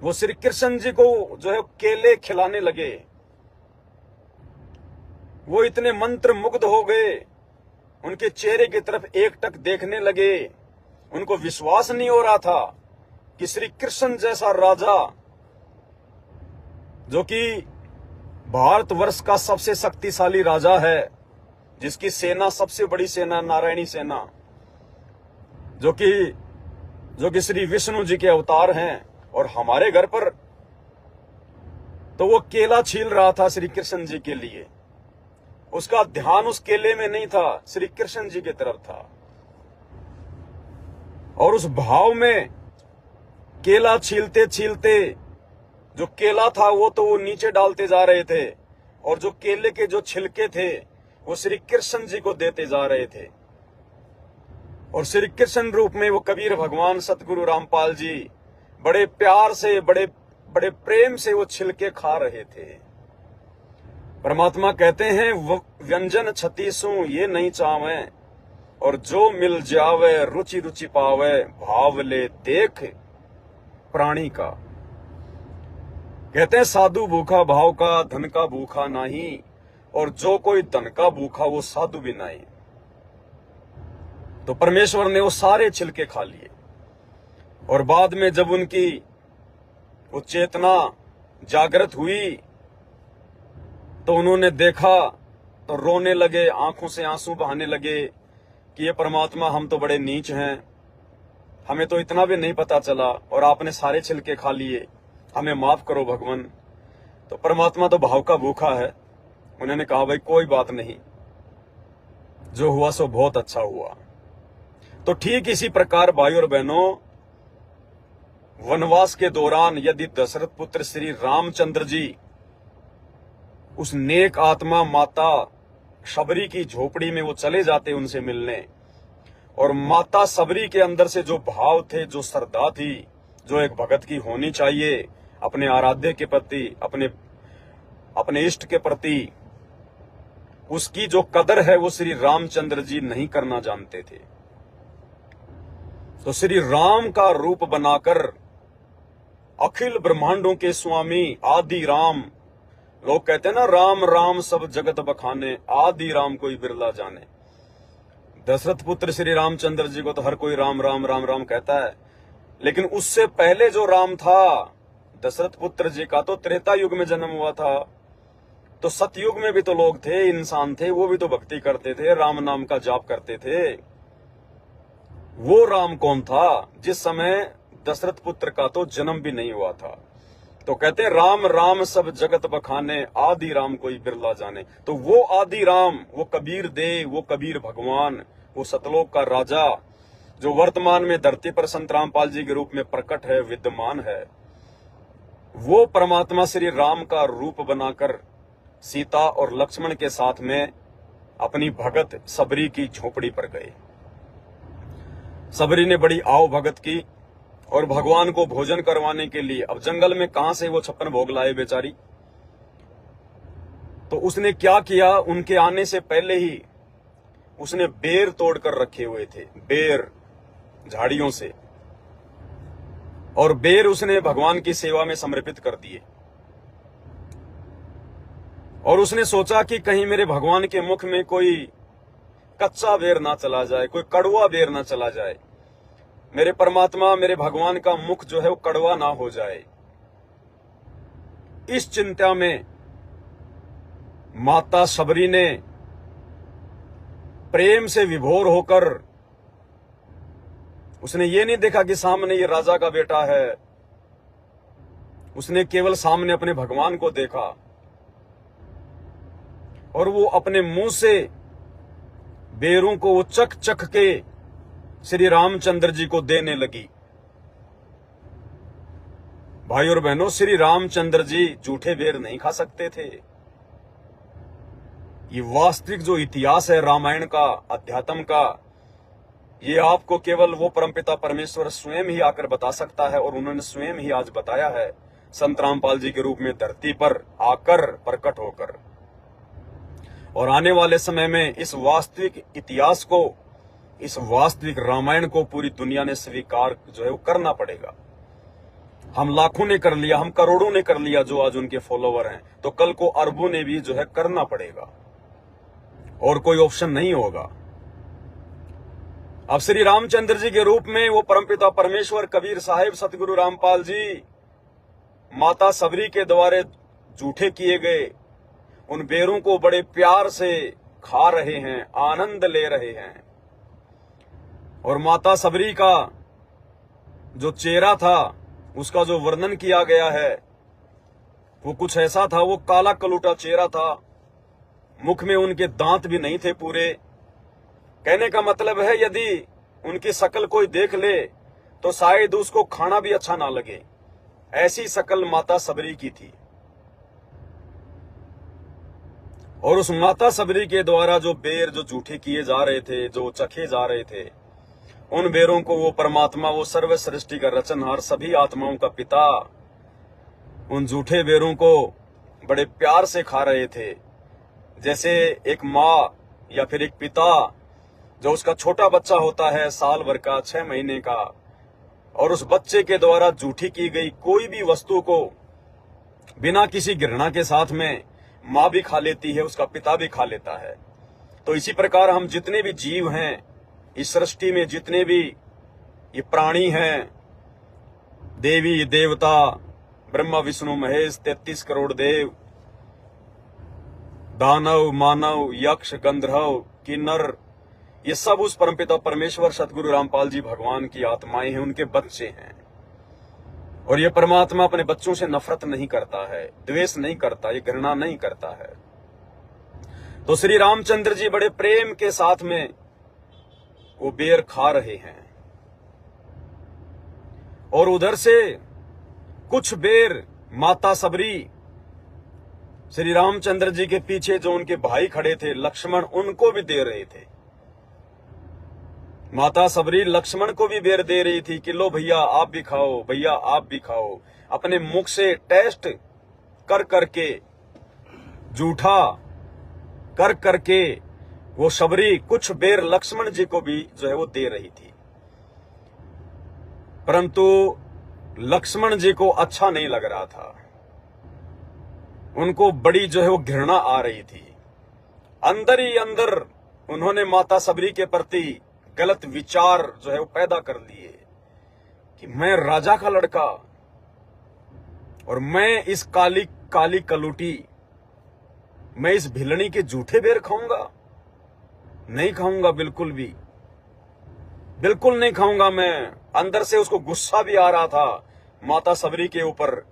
A: वो श्री कृष्ण जी को जो है केले खिलाने लगे। वो इतने मंत्र मुग्ध हो गए, उनके चेहरे की तरफ एकटक देखने लगे। उनको विश्वास नहीं हो रहा था कि श्री कृष्ण जैसा राजा, जो कि भारतवर्ष का सबसे शक्तिशाली राजा है, जिसकी सेना सबसे बड़ी सेना नारायणी सेना, जो कि श्री विष्णु जी के अवतार हैं, और हमारे घर पर तो वो केला छील रहा था श्री कृष्ण जी के लिए। उसका ध्यान उस केले में नहीं था, श्री कृष्ण जी की तरफ था। और उस भाव में केला छीलते छीलते जो केला था वो तो वो नीचे डालते जा रहे थे, और जो केले के जो छिलके थे वो श्री कृष्ण जी को देते जा रहे थे। और श्री कृष्ण रूप में वो कबीर भगवान सतगुरु रामपाल जी बड़े प्यार से, बड़े बड़े प्रेम से वो छिलके खा रहे थे। परमात्मा कहते हैं, व्यंजन छतीसू ये नहीं चावे, और जो मिल जावे रुचि रुचि पावे, भाव ले देख प्राणी का। कहते हैं, साधु भूखा भाव का, धन का भूखा नहीं, और जो कोई धन का भूखा वो साधु भी नहीं। तो परमेश्वर ने वो सारे छिलके खा लिए, और बाद में जब उनकी वो चेतना जागृत हुई तो उन्होंने देखा तो रोने लगे, आंखों से आंसू बहाने लगे कि ये परमात्मा, हम तो बड़े नीच हैं, हमें तो इतना भी नहीं पता चला, और आपने सारे छिलके खा लिए, हमें माफ करो भगवान। तो परमात्मा तो भाव का भूखा है, उन्होंने कहा भाई कोई बात नहीं, जो हुआ सो बहुत अच्छा हुआ। तो ठीक इसी प्रकार भाई और बहनों, वनवास के दौरान यदि दशरथ पुत्र श्री रामचंद्र जी उस नेक आत्मा माता शबरी की झोपड़ी में वो चले जाते उनसे मिलने, और माता शबरी के अंदर से जो भाव थे, जो श्रद्धा थी, जो एक भगत की होनी चाहिए अपने आराध्य के प्रति, अपने इष्ट के प्रति, उसकी जो कदर है वो श्री रामचंद्र जी नहीं करना जानते थे। तो श्री राम का रूप बनाकर अखिल ब्रह्मांडों के स्वामी आदि राम, लोग कहते हैं ना, राम राम सब जगत बखाने, आदि राम कोई बिरला जाने। दशरथ पुत्र श्री रामचंद्र जी को तो हर कोई राम राम राम राम कहता है, लेकिन उससे पहले जो राम था दशरथ पुत्र जी का तो त्रेता युग में जन्म हुआ था। तो सतयुग में भी तो लोग थे, इंसान थे, वो भी तो भक्ति करते थे, राम नाम का जाप करते थे। वो राम कौन था जिस समय दशरथ पुत्र का तो जन्म भी नहीं हुआ था? तो कहते राम राम सब जगत बखाने, आदि राम कोई बिरला जाने। तो वो आदि राम, वो कबीर देव, वो कबीर भगवान, वो सतलोक का राजा जो वर्तमान में धरती पर संत रामपाल जी के रूप में प्रकट है, विद्यमान है, वो परमात्मा श्री राम का रूप बनाकर सीता और लक्ष्मण के साथ में अपनी भगत सबरी की झोपड़ी पर गए। सबरी ने बड़ी आव भगत की और भगवान को भोजन करवाने के लिए, अब जंगल में कहां से वो 56 भोग लाए बेचारी, तो उसने क्या किया, उनके आने से पहले ही उसने बेर तोड़कर रखे हुए थे, बेर झाड़ियों से, और बेर उसने भगवान की सेवा में समर्पित कर दिए। और उसने सोचा कि कहीं मेरे भगवान के मुख में कोई कच्चा बेर ना चला जाए, कोई कड़वा बेर ना चला जाए, मेरे परमात्मा, मेरे भगवान का मुख जो है वो कड़वा ना हो जाए। इस चिंता में माता सबरी ने प्रेम से विभोर होकर, उसने ये नहीं देखा कि सामने ये राजा का बेटा है, उसने केवल सामने अपने भगवान को देखा और वो अपने मुंह से बेरों को वो चख चख के श्री रामचंद्र जी को देने लगी। भाई और बहनों, श्री रामचंद्र जी झूठे बेर नहीं खा सकते थे। ये वास्तविक जो इतिहास है रामायण का, अध्यात्म का, ये आपको केवल वो परमपिता परमेश्वर स्वयं ही आकर बता सकता है, और उन्होंने स्वयं ही आज बताया है संत रामपाल जी के रूप में धरती पर आकर प्रकट होकर। और आने वाले समय में इस वास्तविक इतिहास को, इस वास्तविक रामायण को पूरी दुनिया ने स्वीकार जो है वो करना पड़ेगा। हम लाखों ने कर लिया, हम करोड़ों ने कर लिया जो आज उनके फॉलोवर हैं, तो कल को अरबों ने भी जो है करना पड़ेगा, और कोई ऑप्शन नहीं होगा। अब श्री रामचंद्र जी के रूप में वो परमपिता परमेश्वर कबीर साहिब सतगुरु रामपाल जी माता सबरी के द्वारे जूठे किए गए उन बेरों को बड़े प्यार से खा रहे हैं, आनंद ले रहे हैं। और माता सबरी का जो चेहरा था, उसका जो वर्णन किया गया है, वो कुछ ऐसा था, वो काला कलूटा चेहरा था, मुख में उनके दांत भी नहीं थे पूरे। कहने का मतलब है यदि उनकी शक्ल कोई देख ले तो शायद उसको खाना भी अच्छा ना लगे, ऐसी शक्ल माता सबरी की थी। और उस माता सबरी के द्वारा जो बेर जो जूठे किए जा रहे थे, जो चखे जा रहे थे, उन बेरों को वो परमात्मा, वो सर्व सृष्टि का रचनहार, सभी आत्माओं का पिता, उन जूठे बेरों को बड़े प्यार से खा रहे थे। जैसे एक माँ या फिर एक पिता जो उसका छोटा बच्चा होता है, साल भर का, 6 महीने का, और उस बच्चे के द्वारा जूठी की गई कोई भी वस्तु को बिना किसी घृणा के साथ में माँ भी खा लेती है, उसका पिता भी खा लेता है। तो इसी प्रकार हम जितने भी जीव हैं इस सृष्टि में, जितने भी ये प्राणी हैं, देवी देवता, ब्रह्मा विष्णु महेश, 33 करोड़ देव, दानव मानव, यक्ष गंधर्व किन्नर, ये सब उस परमपिता परमेश्वर सतगुरु रामपाल जी भगवान की आत्माएं हैं, उनके बच्चे हैं। और ये परमात्मा अपने बच्चों से नफरत नहीं करता है, द्वेष नहीं करता, ये घृणा नहीं करता है। तो श्री रामचंद्र जी बड़े प्रेम के साथ में वो बेर खा रहे हैं, और उधर से कुछ बेर माता सबरी श्री रामचंद्र जी के पीछे जो उनके भाई खड़े थे लक्ष्मण, उनको भी दे रहे थे। माता सबरी लक्ष्मण को भी बेर दे रही थी कि लो भैया आप भी खाओ, भैया आप भी खाओ। अपने मुख से टेस्ट कर करके, जूठा कर करके वो सबरी कुछ बेर लक्ष्मण जी को भी जो है वो दे रही थी। परंतु लक्ष्मण जी को अच्छा नहीं लग रहा था, उनको बड़ी जो है वो घृणा आ रही थी। अंदर ही अंदर उन्होंने माता सबरी के प्रति गलत विचार जो है वो पैदा कर लिए कि मैं राजा का लड़का और मैं इस काली काली कलूटी, मैं इस भिलनी के जूठे बेर खाऊंगा? नहीं खाऊंगा, बिल्कुल भी, बिल्कुल नहीं खाऊंगा। मैं अंदर से उसको गुस्सा भी आ रहा था माता सबरी के ऊपर,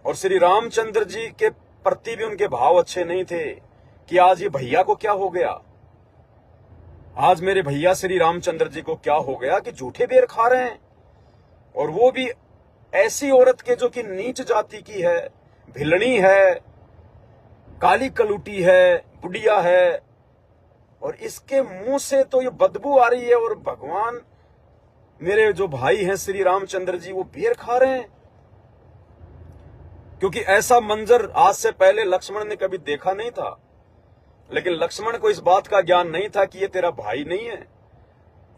A: और श्री रामचंद्र जी के प्रति भी उनके भाव अच्छे नहीं थे कि आज ये भैया को क्या हो गया, आज मेरे भैया श्री रामचंद्र जी को क्या हो गया कि जूठे बेर खा रहे हैं, और वो भी ऐसी औरत के जो कि नीच जाति की है, भिलनी है, काली कलूटी है, बुढ़िया है, और इसके मुंह से तो ये बदबू आ रही है, और भगवान मेरे जो भाई हैं श्री रामचंद्र जी वो बेर खा रहे हैं। क्योंकि ऐसा मंजर आज से पहले लक्ष्मण ने कभी देखा नहीं था, लेकिन लक्ष्मण को इस बात का ज्ञान नहीं था कि ये तेरा भाई नहीं है,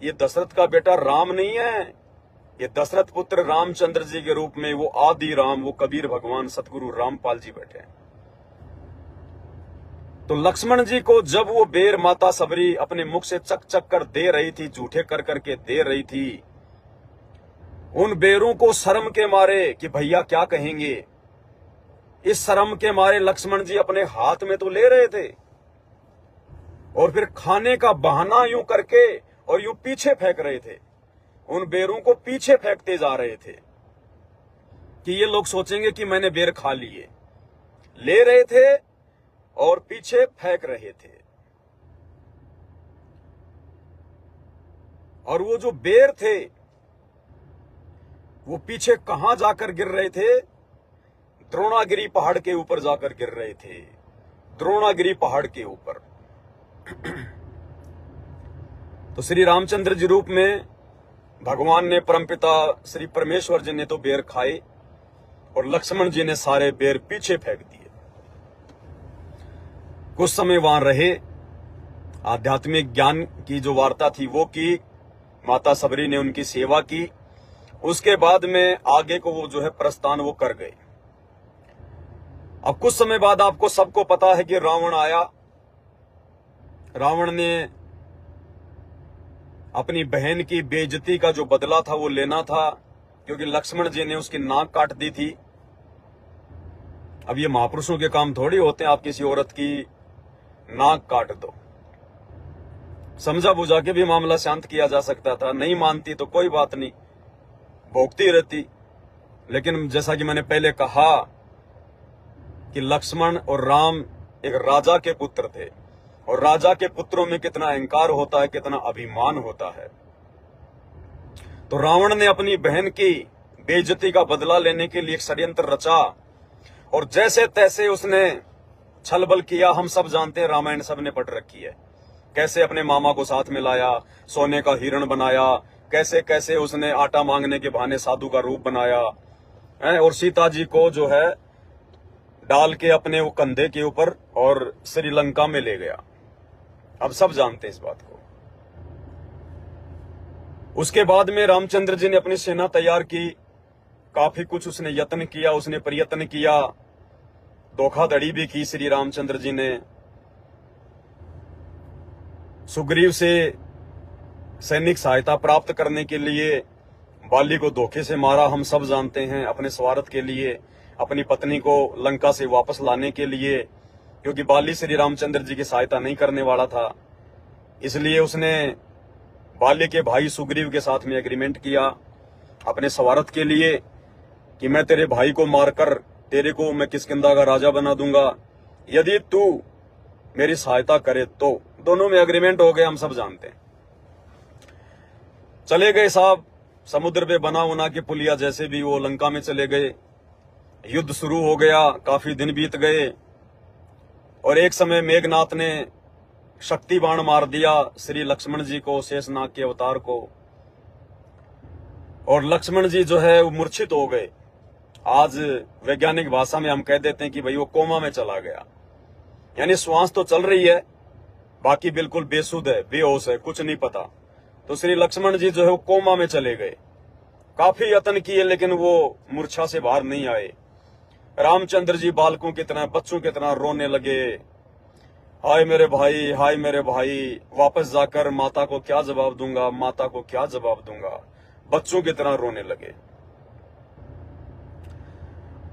A: ये दशरथ का बेटा राम नहीं है, ये दशरथ पुत्र रामचंद्र जी के रूप में वो आदि राम, वो कबीर भगवान सतगुरु रामपाल जी बैठे हैं। तो लक्ष्मण जी को जब वो बेर माता सबरी अपने मुख से चक चक कर दे रही थी, जूठे कर करके दे रही थी, उन बेरों को शर्म के मारे कि भैया क्या कहेंगे, इस शर्म के मारे लक्ष्मण जी अपने हाथ में तो ले रहे थे, और फिर खाने का बहाना यूं करके और यूं पीछे फेंक रहे थे, उन बेरों को पीछे फेंकते जा रहे थे कि ये लोग सोचेंगे कि मैंने बेर खा लिए, ले रहे थे और पीछे फेंक रहे थे। और वो जो बेर थे वो पीछे कहां जाकर गिर रहे थे? द्रोणागिरी पहाड़ के ऊपर जाकर गिर रहे थे, द्रोणागिरी पहाड़ के ऊपर। तो श्री रामचंद्र जी रूप में भगवान ने, परमपिता श्री परमेश्वर जी ने तो बेर खाए, और लक्ष्मण जी ने सारे बेर पीछे फेंक दिए। कुछ समय वहां रहे, आध्यात्मिक ज्ञान की जो वार्ता थी वो की, माता सबरी ने उनकी सेवा की, उसके बाद में आगे को वो जो है प्रस्थान वो कर गए। अब कुछ समय बाद आपको सबको पता है कि रावण आया। रावण ने अपनी बहन की बेइज्जती का जो बदला था वो लेना था, क्योंकि लक्ष्मण जी ने उसकी नाक काट दी थी। अब ये महापुरुषों के काम थोड़ी होते हैं, आप किसी औरत की नाक काट दो। समझा बुझा के भी मामला शांत किया जा सकता था, नहीं मानती तो कोई बात नहीं, भोगती रहती। लेकिन जैसा कि मैंने पहले कहा कि लक्ष्मण और राम एक राजा के पुत्र थे, और राजा के पुत्रों में कितना अहंकार होता है, कितना अभिमान होता है। तो रावण ने अपनी बहन की बेइज्जती का बदला लेने के लिए एक षड्यंत्र रचा, और जैसे तैसे उसने छलबल किया। हम सब जानते हैं, रामायण सबने पढ़ रखी है, कैसे अपने मामा को साथ में लाया, सोने का हिरण बनाया, कैसे कैसे उसने आटा मांगने के बहाने साधु का रूप बनाया, और सीता जी को जो है डाल के अपने वो कंधे के ऊपर और श्रीलंका में ले गया। अब सब जानते हैं इस बात को। उसके बाद में रामचंद्र जी ने अपनी सेना तैयार की, काफी कुछ उसने यत्न किया, उसने प्रयत्न किया, धोखाधड़ी भी की। श्री रामचंद्र जी ने सुग्रीव से सैनिक सहायता प्राप्त करने के लिए बाली को धोखे से मारा, हम सब जानते हैं, अपने स्वार्थ के लिए, अपनी पत्नी को लंका से वापस लाने के लिए, क्योंकि बाली श्री रामचंद्र जी की सहायता नहीं करने वाला था। इसलिए उसने बाली के भाई सुग्रीव के साथ में एग्रीमेंट किया अपने स्वार्थ के लिए कि मैं तेरे भाई को मारकर तेरे को मैं किष्किंधा का राजा बना दूंगा, यदि तू मेरी सहायता करे तो। दोनों में एग्रीमेंट हो गया, हम सब जानते हैं। चले गए साहब, समुद्र पे बना उना के पुलिया जैसे भी वो लंका में चले गए। युद्ध शुरू हो गया, काफी दिन बीत गए, और एक समय मेघनाथ ने शक्ति बाण मार दिया श्री लक्ष्मण जी को, शेषनाग के अवतार को, और लक्ष्मण जी जो है वो मूर्छित हो गए। आज वैज्ञानिक भाषा में हम कह देते हैं कि भाई वो कोमा में चला गया, यानी श्वास तो चल रही है, बाकी बिल्कुल बेसुध है, बेहोश है, कुछ नहीं पता। तो श्री लक्ष्मण जी जो है वो कोमा में चले गए। काफी यत्न किए लेकिन वो मूर्छा से बाहर नहीं आए। रामचंद्र जी बालकों की तरह, बच्चों की तरह रोने लगे, हाय मेरे भाई, वापस जाकर माता को क्या जवाब दूंगा, माता को क्या जवाब दूंगा, बच्चों की तरह रोने लगे।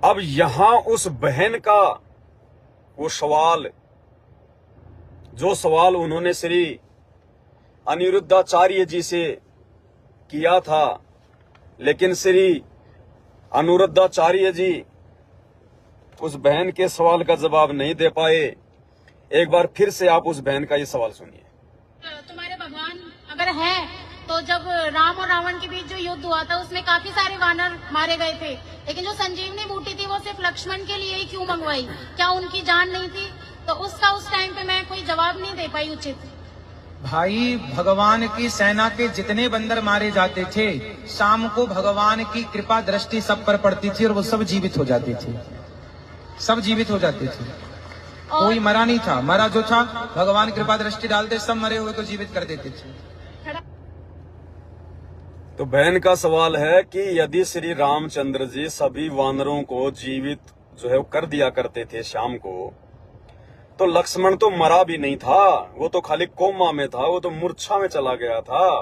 A: अब यहां उस बहन का वो सवाल, जो सवाल उन्होंने श्री अनिरुद्धाचार्य जी से किया था, लेकिन श्री अनिरुद्धाचार्य जी उस बहन के सवाल का जवाब नहीं दे पाए। एक बार फिर से आप उस बहन का ये सवाल सुनिए।
C: तुम्हारे भगवान अगर है तो जब राम और रावण के बीच जो युद्ध हुआ था उसमें काफी सारे वानर मारे गए थे, लेकिन जो संजीवनी बूटी थी वो सिर्फ लक्ष्मण के लिए ही क्यों मंगवाई? क्या उनकी जान नहीं थी? तो उसका उस टाइम पे मैं कोई जवाब नहीं दे पाई उचित।
D: भाई, भगवान की सेना के जितने बंदर मारे जाते थे, शाम को भगवान की कृपा दृष्टि सब पर पड़ती थी और वो सब जीवित हो जाते थे, सब जीवित हो जाते थे। कोई मरा नहीं था, मरा जो था भगवान कृपा दृष्टि डालते, सब मरे हुए को जीवित कर देते थे।
A: तो बहन का सवाल है कि यदि श्री रामचंद्र जी सभी वानरों को जीवित जो है कर दिया करते थे शाम को, तो लक्ष्मण तो मरा भी नहीं था, वो तो खाली कोमा में था, वो तो मूर्छा में चला गया था।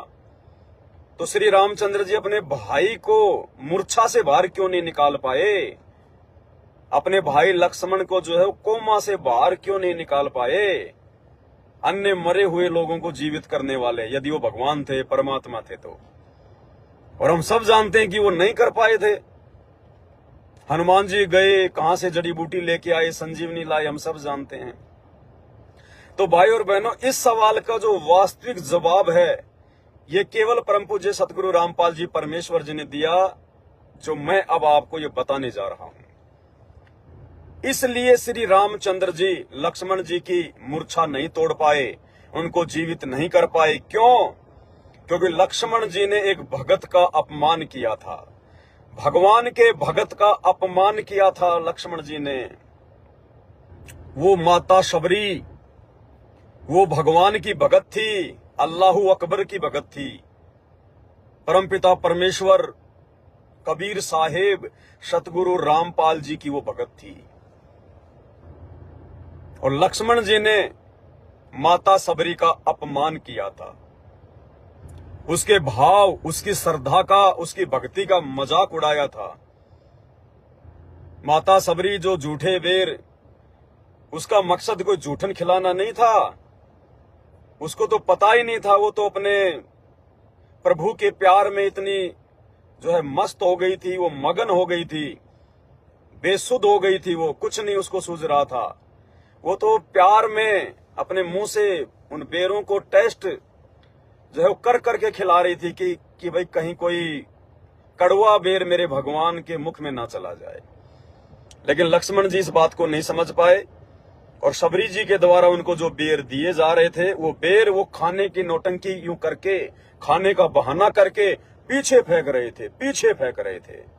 A: तो श्री रामचंद्र जी अपने भाई को मूर्छा से बाहर क्यों नहीं निकाल पाए? अपने भाई लक्ष्मण को जो है कोमा से बाहर क्यों नहीं निकाल पाए? अन्य मरे हुए लोगों को जीवित करने वाले, यदि वो भगवान थे, परमात्मा थे तो। और हम सब जानते हैं कि वो नहीं कर पाए थे। हनुमान जी गए, कहां से जड़ी बूटी लेके आए, संजीवनी लाए, हम सब जानते हैं। तो भाई और बहनों, इस सवाल का जो वास्तविक जवाब है, ये केवल परम पूज्य सतगुरु रामपाल जी परमेश्वर जी ने दिया, जो मैं अब आपको ये बताने जा रहा हूं। इसलिए श्री रामचंद्र जी लक्ष्मण जी की मूर्छा नहीं तोड़ पाए, उनको जीवित नहीं कर पाए। क्यों? क्योंकि लक्ष्मण जी ने एक भगत का अपमान किया था, भगवान के भगत का अपमान किया था लक्ष्मण जी ने। वो माता शबरी, वो भगवान की भगत थी, अल्लाहू अकबर की भगत थी, परमपिता परमेश्वर कबीर साहेब सतगुरु रामपाल जी की वो भगत थी। और लक्ष्मण जी ने माता शबरी का अपमान किया था, उसके भाव, उसकी श्रद्धा का, उसकी भक्ति का मजाक उड़ाया था। माता शबरी जो झूठे बेर, उसका मकसद कोई जूठन खिलाना नहीं था, उसको तो पता ही नहीं था, वो तो अपने प्रभु के प्यार में इतनी जो है मस्त हो गई थी, वो मगन हो गई थी, बेसुध हो गई थी, वो कुछ नहीं उसको सूझ रहा था। वो तो प्यार में अपने मुंह से उन बेरों को टेस्ट जो है वो कर करके खिला रही थी कि भाई कहीं कोई कड़वा बेर मेरे भगवान के मुख में ना चला जाए। लेकिन लक्ष्मण जी इस बात को नहीं समझ पाए, और शबरी जी के द्वारा उनको जो बेर दिए जा रहे थे, वो बेर वो खाने की नौटंकी यूं करके, खाने का बहाना करके पीछे फेंक रहे थे।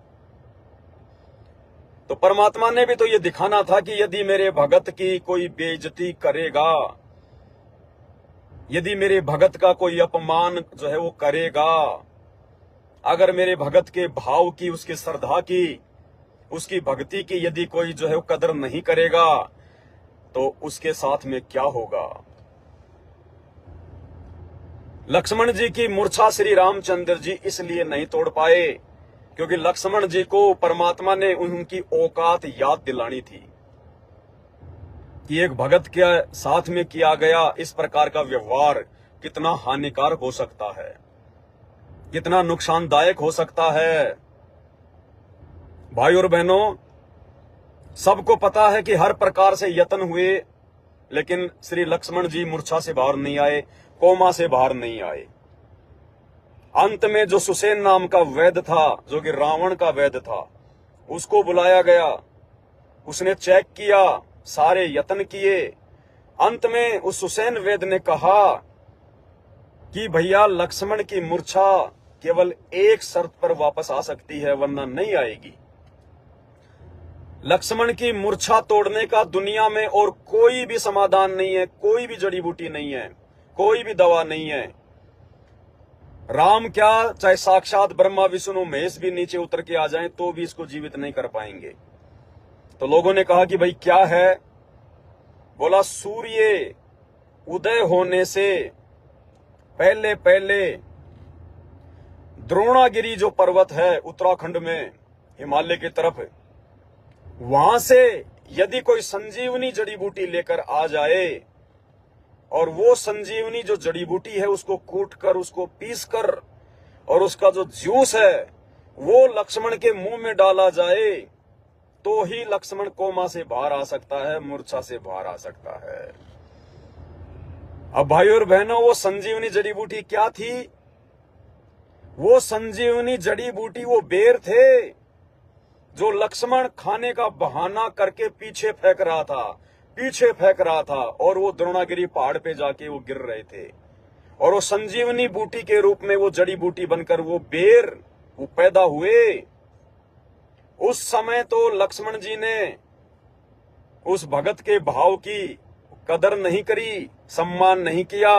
A: तो परमात्मा ने भी तो ये दिखाना था कि यदि मेरे भगत की कोई बेइज्जती करेगा, यदि मेरे भगत का कोई अपमान जो है वो करेगा, अगर मेरे भगत के भाव की, उसकी श्रद्धा की, उसकी भक्ति की यदि कोई जो है वो कदर नहीं करेगा, तो उसके साथ में क्या होगा। लक्ष्मण जी की मूर्छा श्री रामचंद्र जी इसलिए नहीं तोड़ पाए क्योंकि लक्ष्मण जी को परमात्मा ने उनकी औकात याद दिलानी थी कि एक भगत के साथ में किया गया इस प्रकार का व्यवहार कितना हानिकारक हो सकता है, कितना नुकसानदायक हो सकता है। भाई और बहनों, सबको पता है कि हर प्रकार से यत्न हुए, लेकिन श्री लक्ष्मण जी मूर्छा से बाहर नहीं आए, कोमा से बाहर नहीं आए। अंत में जो सुसेन नाम का वैद्य था, जो कि रावण का वैद्य था, उसको बुलाया गया, उसने चेक किया, सारे यत्न किए। अंत में उस सुसेन वैद्य ने कहा कि भैया लक्ष्मण की मूर्छा केवल एक शर्त पर वापस आ सकती है, वरना नहीं आएगी। लक्ष्मण की मूर्छा तोड़ने का दुनिया में और कोई भी समाधान नहीं है, कोई भी जड़ी बूटी नहीं है, कोई भी दवा नहीं है। राम क्या, चाहे साक्षात ब्रह्मा विष्णु महेश भी नीचे उतर के आ जाएं तो भी इसको जीवित नहीं कर पाएंगे। तो लोगों ने कहा कि भाई क्या है? बोला सूर्य उदय होने से पहले पहले द्रोणागिरी जो पर्वत है उत्तराखंड में हिमालय की तरफ, वहां से यदि कोई संजीवनी जड़ी बूटी लेकर आ जाए और वो संजीवनी जो जड़ी बूटी है उसको कूट कर, उसको पीस कर और उसका जो जूस है वो लक्ष्मण के मुंह में डाला जाए तो ही लक्ष्मण कोमा से बाहर आ सकता है, मूर्छा से बाहर आ सकता है। अब भाइयों और बहनों, वो संजीवनी जड़ी बूटी क्या थी? वो संजीवनी जड़ी बूटी वो बेर थे जो लक्ष्मण खाने का बहाना करके पीछे फेंक रहा था और वो द्रोणागिरी पहाड़ पे जाके वो गिर रहे थे और वो संजीवनी बूटी के रूप में वो जड़ी बूटी बनकर वो बेर वो पैदा हुए। उस समय तो लक्ष्मण जी ने उस भगत के भाव की कदर नहीं करी, सम्मान नहीं किया,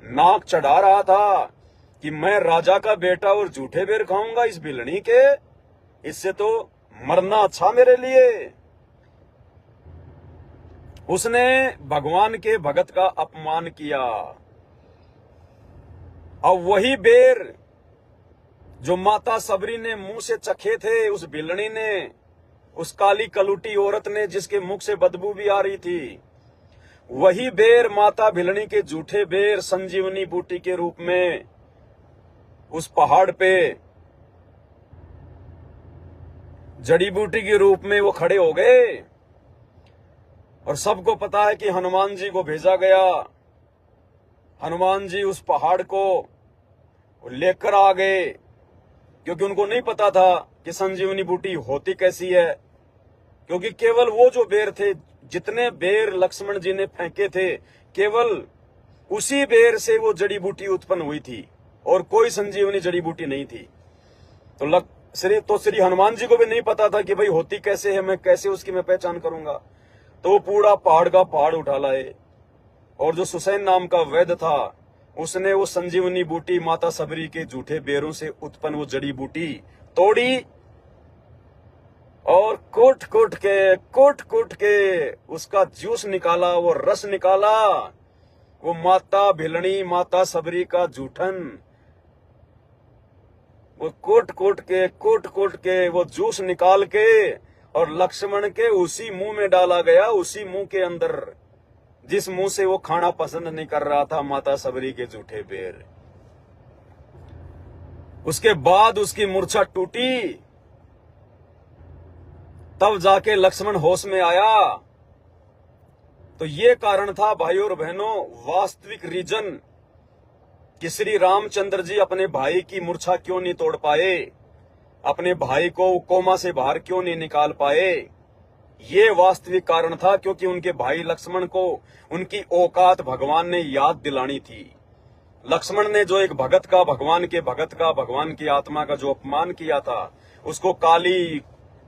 A: नाक चढ़ा रहा था कि मैं राजा का बेटा और झूठे बेर खाऊंगा इस भिलनी के, इससे तो मरना अच्छा मेरे लिए। उसने भगवान के भगत का अपमान किया। अब वही बेर जो माता सबरी ने मुंह से चखे थे, उस भिलनी ने, उस काली कलूटी औरत ने जिसके मुख से बदबू भी आ रही थी, वही बेर माता भिलनी के झूठे बेर संजीवनी बूटी के रूप में उस पहाड़ पे जड़ी बूटी के रूप में वो खड़े हो गए। और सबको पता है कि हनुमान जी को भेजा गया, हनुमान जी उस पहाड़ को लेकर आ गए क्योंकि उनको नहीं पता था कि संजीवनी बूटी होती कैसी है, क्योंकि केवल वो जो बेर थे, जितने बेर लक्ष्मण जी ने फेंके थे, केवल उसी बेर से वो जड़ी बूटी उत्पन्न हुई थी और कोई संजीवनी जड़ी बूटी नहीं थी। तो श्री हनुमान जी को भी नहीं पता था कि भाई होती कैसे है, मैं कैसे उसकी मैं पहचान करूंगा। तो वो पूरा पहाड़ का पहाड़ उठा लाए और जो सुसैन नाम का वैद्य था उसने वो संजीवनी बूटी माता सबरी के झूठे बेरों से उत्पन्न वो जड़ी बूटी तोड़ी और कोट कोट के उसका जूस निकाला, वो रस निकाला। वो माता भिलनी, माता सबरी का जूठन, वो कोट कोट के वो जूस निकाल के और लक्ष्मण के उसी मुंह में डाला गया, उसी मुंह के अंदर जिस मुंह से वो खाना पसंद नहीं कर रहा था, माता सबरी के झूठे बेर। उसके बाद उसकी मूर्छा टूटी, तब जाके लक्ष्मण होश में आया। तो ये कारण था भाइयों और बहनों, वास्तविक रीजन कि श्री रामचंद्र जी अपने भाई की मूर्छा क्यों नहीं तोड़ पाए, अपने भाई को कोमा से बाहर क्यों नहीं निकाल पाए। ये वास्तविक कारण था क्योंकि उनके भाई लक्ष्मण को उनकी औकात भगवान ने याद दिलानी थी। लक्ष्मण ने जो एक भगत का, भगवान के भगत का, भगवान की आत्मा का जो अपमान किया था, उसको काली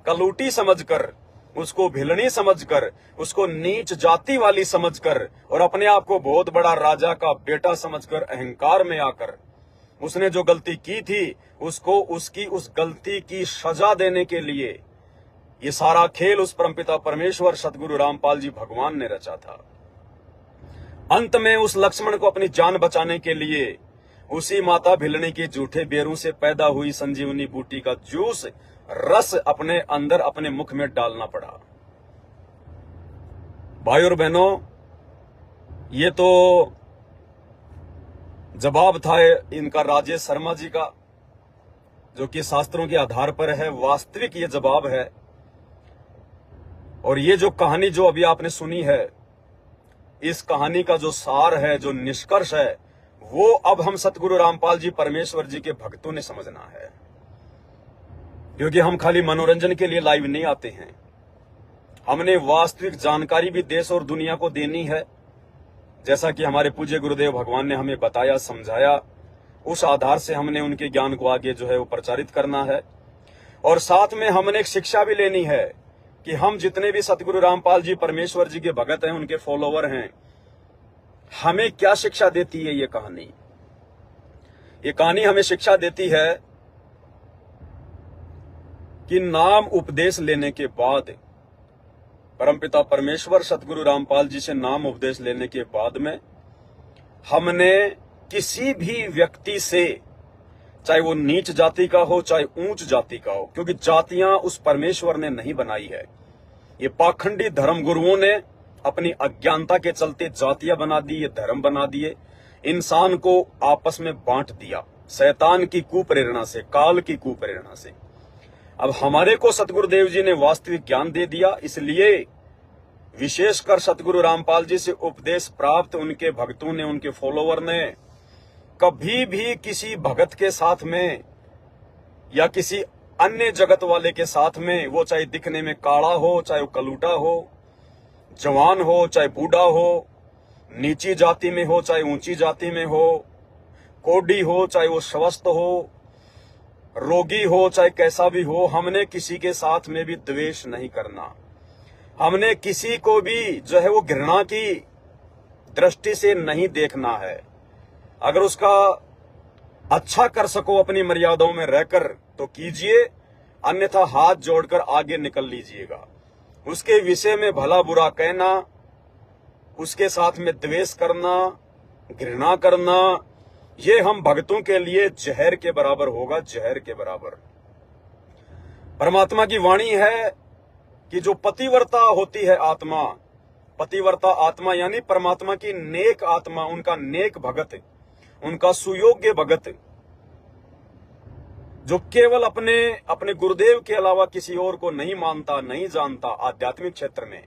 A: कलूटी समझकर, उसको भिलनी समझकर, उसको नीच जाति वाली समझकर और अपने आप को बहुत बड़ा राजा का बेटा समझकर अहंकार में आकर उसने जो गलती की थी, उसको उसकी उस गलती की सजा देने के लिए ये सारा खेल उस परमपिता परमेश्वर सतगुरु रामपाल जी भगवान ने रचा था। अंत में उस लक्ष्मण को अपनी जान बचाने के लिए उसी माता भिलनी के झूठे बेरों से पैदा हुई संजीवनी बूटी का जूस, रस अपने अंदर, अपने मुख में डालना पड़ा। भाई और बहनों, ये तो जवाब था इनका राजेश शर्मा जी का, जो कि शास्त्रों के आधार पर है, वास्तविक ये जवाब है। और ये जो कहानी जो अभी आपने सुनी है, इस कहानी का जो सार है, जो निष्कर्ष है, वो अब हम सतगुरु रामपाल जी परमेश्वर जी के भक्तों ने समझना है, क्योंकि हम खाली मनोरंजन के लिए लाइव नहीं आते हैं। हमने वास्तविक जानकारी भी देश और दुनिया को देनी है, जैसा कि हमारे पूज्य गुरुदेव भगवान ने हमें बताया, समझाया। उस आधार से हमने उनके ज्ञान को आगे जो है वो प्रचारित करना है। और साथ में हमने एक शिक्षा भी लेनी है कि हम जितने भी सतगुरु रामपाल जी परमेश्वर जी के भगत हैं, उनके फॉलोवर हैं, हमें क्या शिक्षा देती है ये कहानी। ये कहानी हमें शिक्षा देती है कि नाम उपदेश लेने के बाद परमपिता परमेश्वर सतगुरु रामपाल जी से नाम उपदेश लेने के बाद में हमने किसी भी व्यक्ति से, चाहे वो नीच जाति का हो चाहे ऊंच जाति का हो, क्योंकि जातियां उस परमेश्वर ने नहीं बनाई है, ये पाखंडी धर्म गुरुओं ने अपनी अज्ञानता के चलते जातियां बना दी, ये धर्म बना दिए, इंसान को आपस में बांट दिया शैतान की कुप्रेरणा से, काल की कुप्रेरणा से। अब हमारे को सतगुरुदेव जी ने वास्तविक ज्ञान दे दिया, इसलिए विशेषकर सतगुरु रामपाल जी से उपदेश प्राप्त उनके भक्तों ने, उनके फॉलोवर ने कभी भी किसी भगत के साथ में या किसी अन्य जगत वाले के साथ में, वो चाहे दिखने में काला हो चाहे वो कलूटा हो, जवान हो चाहे बूढ़ा हो, नीची जाति में हो चाहे ऊंची जाति में हो, कोडी हो चाहे वो स्वस्थ हो, रोगी हो चाहे कैसा भी हो, हमने किसी के साथ में भी द्वेष नहीं करना। हमने किसी को भी जो है वो घृणा की दृष्टि से नहीं देखना है। अगर उसका अच्छा कर सको अपनी मर्यादाओं में रहकर तो कीजिए, अन्यथा हाथ जोड़कर आगे निकल लीजिएगा। उसके विषय में भला बुरा कहना, उसके साथ में द्वेष करना, घृणा करना, ये हम भक्तों के लिए जहर के बराबर होगा, जहर के बराबर। परमात्मा की वाणी है कि जो पतिव्रता होती है आत्मा, पतिव्रता आत्मा यानी परमात्मा की नेक आत्मा, उनका नेक भगत, उनका सुयोग्य भगत, जो केवल अपने गुरुदेव के अलावा किसी और को नहीं मानता, नहीं जानता, आध्यात्मिक क्षेत्र में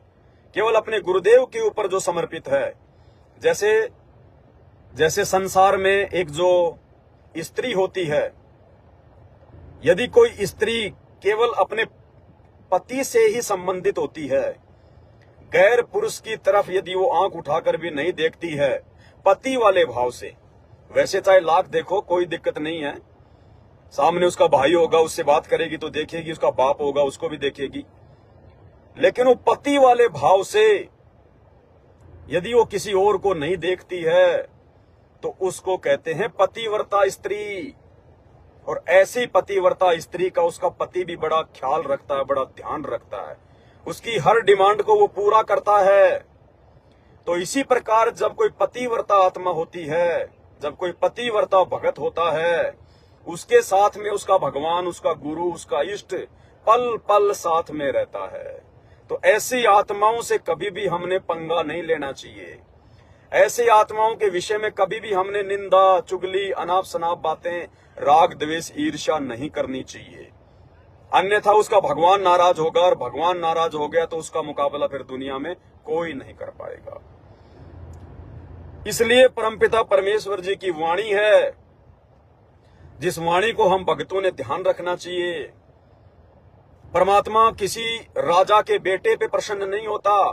A: केवल अपने गुरुदेव के ऊपर जो समर्पित है। जैसे संसार में एक जो स्त्री होती है, यदि कोई स्त्री केवल अपने पति से ही संबंधित होती है, गैर पुरुष की तरफ यदि वो आंख उठाकर भी नहीं देखती है, पति वाले भाव से, वैसे चाहे लाख देखो कोई दिक्कत नहीं है, सामने उसका भाई होगा उससे बात करेगी तो देखेगी, उसका बाप होगा उसको भी देखेगी, लेकिन वो पति वाले भाव से यदि वो किसी और को नहीं देखती है तो उसको कहते हैं पतिव्रता स्त्री। और ऐसी पतिव्रता स्त्री का उसका पति भी बड़ा ख्याल रखता है, बड़ा ध्यान रखता है, उसकी हर डिमांड को वो पूरा करता है। तो इसी प्रकार जब कोई पतिव्रता आत्मा होती है, जब कोई पतिव्रता भगत होता है, उसके साथ में उसका भगवान, उसका गुरु, उसका इष्ट पल पल साथ में रहता है। तो ऐसी आत्माओं से कभी भी हमने पंगा नहीं लेना चाहिए। ऐसी आत्माओं के विषय में कभी भी हमने निंदा, चुगली, अनाप शनाप बातें, राग द्वेष, ईर्ष्या नहीं करनी चाहिए, अन्यथा उसका भगवान नाराज होगा, और भगवान नाराज हो गया तो उसका मुकाबला फिर दुनिया में कोई नहीं कर पाएगा। इसलिए परमपिता परमेश्वर जी की वाणी है, जिस वाणी को हम भक्तों ने ध्यान रखना चाहिए। परमात्मा किसी राजा के बेटे पे प्रसन्न नहीं होता,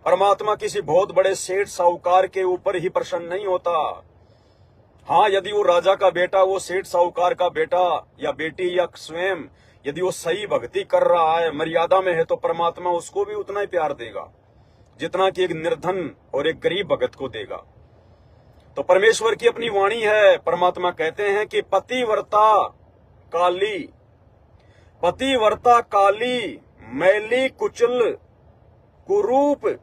A: परमात्मा किसी बहुत बड़े सेठ साहूकार के ऊपर ही प्रसन्न नहीं होता। हाँ, यदि वो राजा का बेटा, वो सेठ साहूकार का बेटा या बेटी या स्वयं यदि वो सही भक्ति कर रहा है, मर्यादा में है, तो परमात्मा उसको भी उतना ही प्यार देगा जितना कि एक निर्धन और एक गरीब भगत को देगा। तो परमेश्वर की अपनी वाणी है। परमात्मा कहते हैं कि पतिव्रता काली मैली कुचल कुरूप,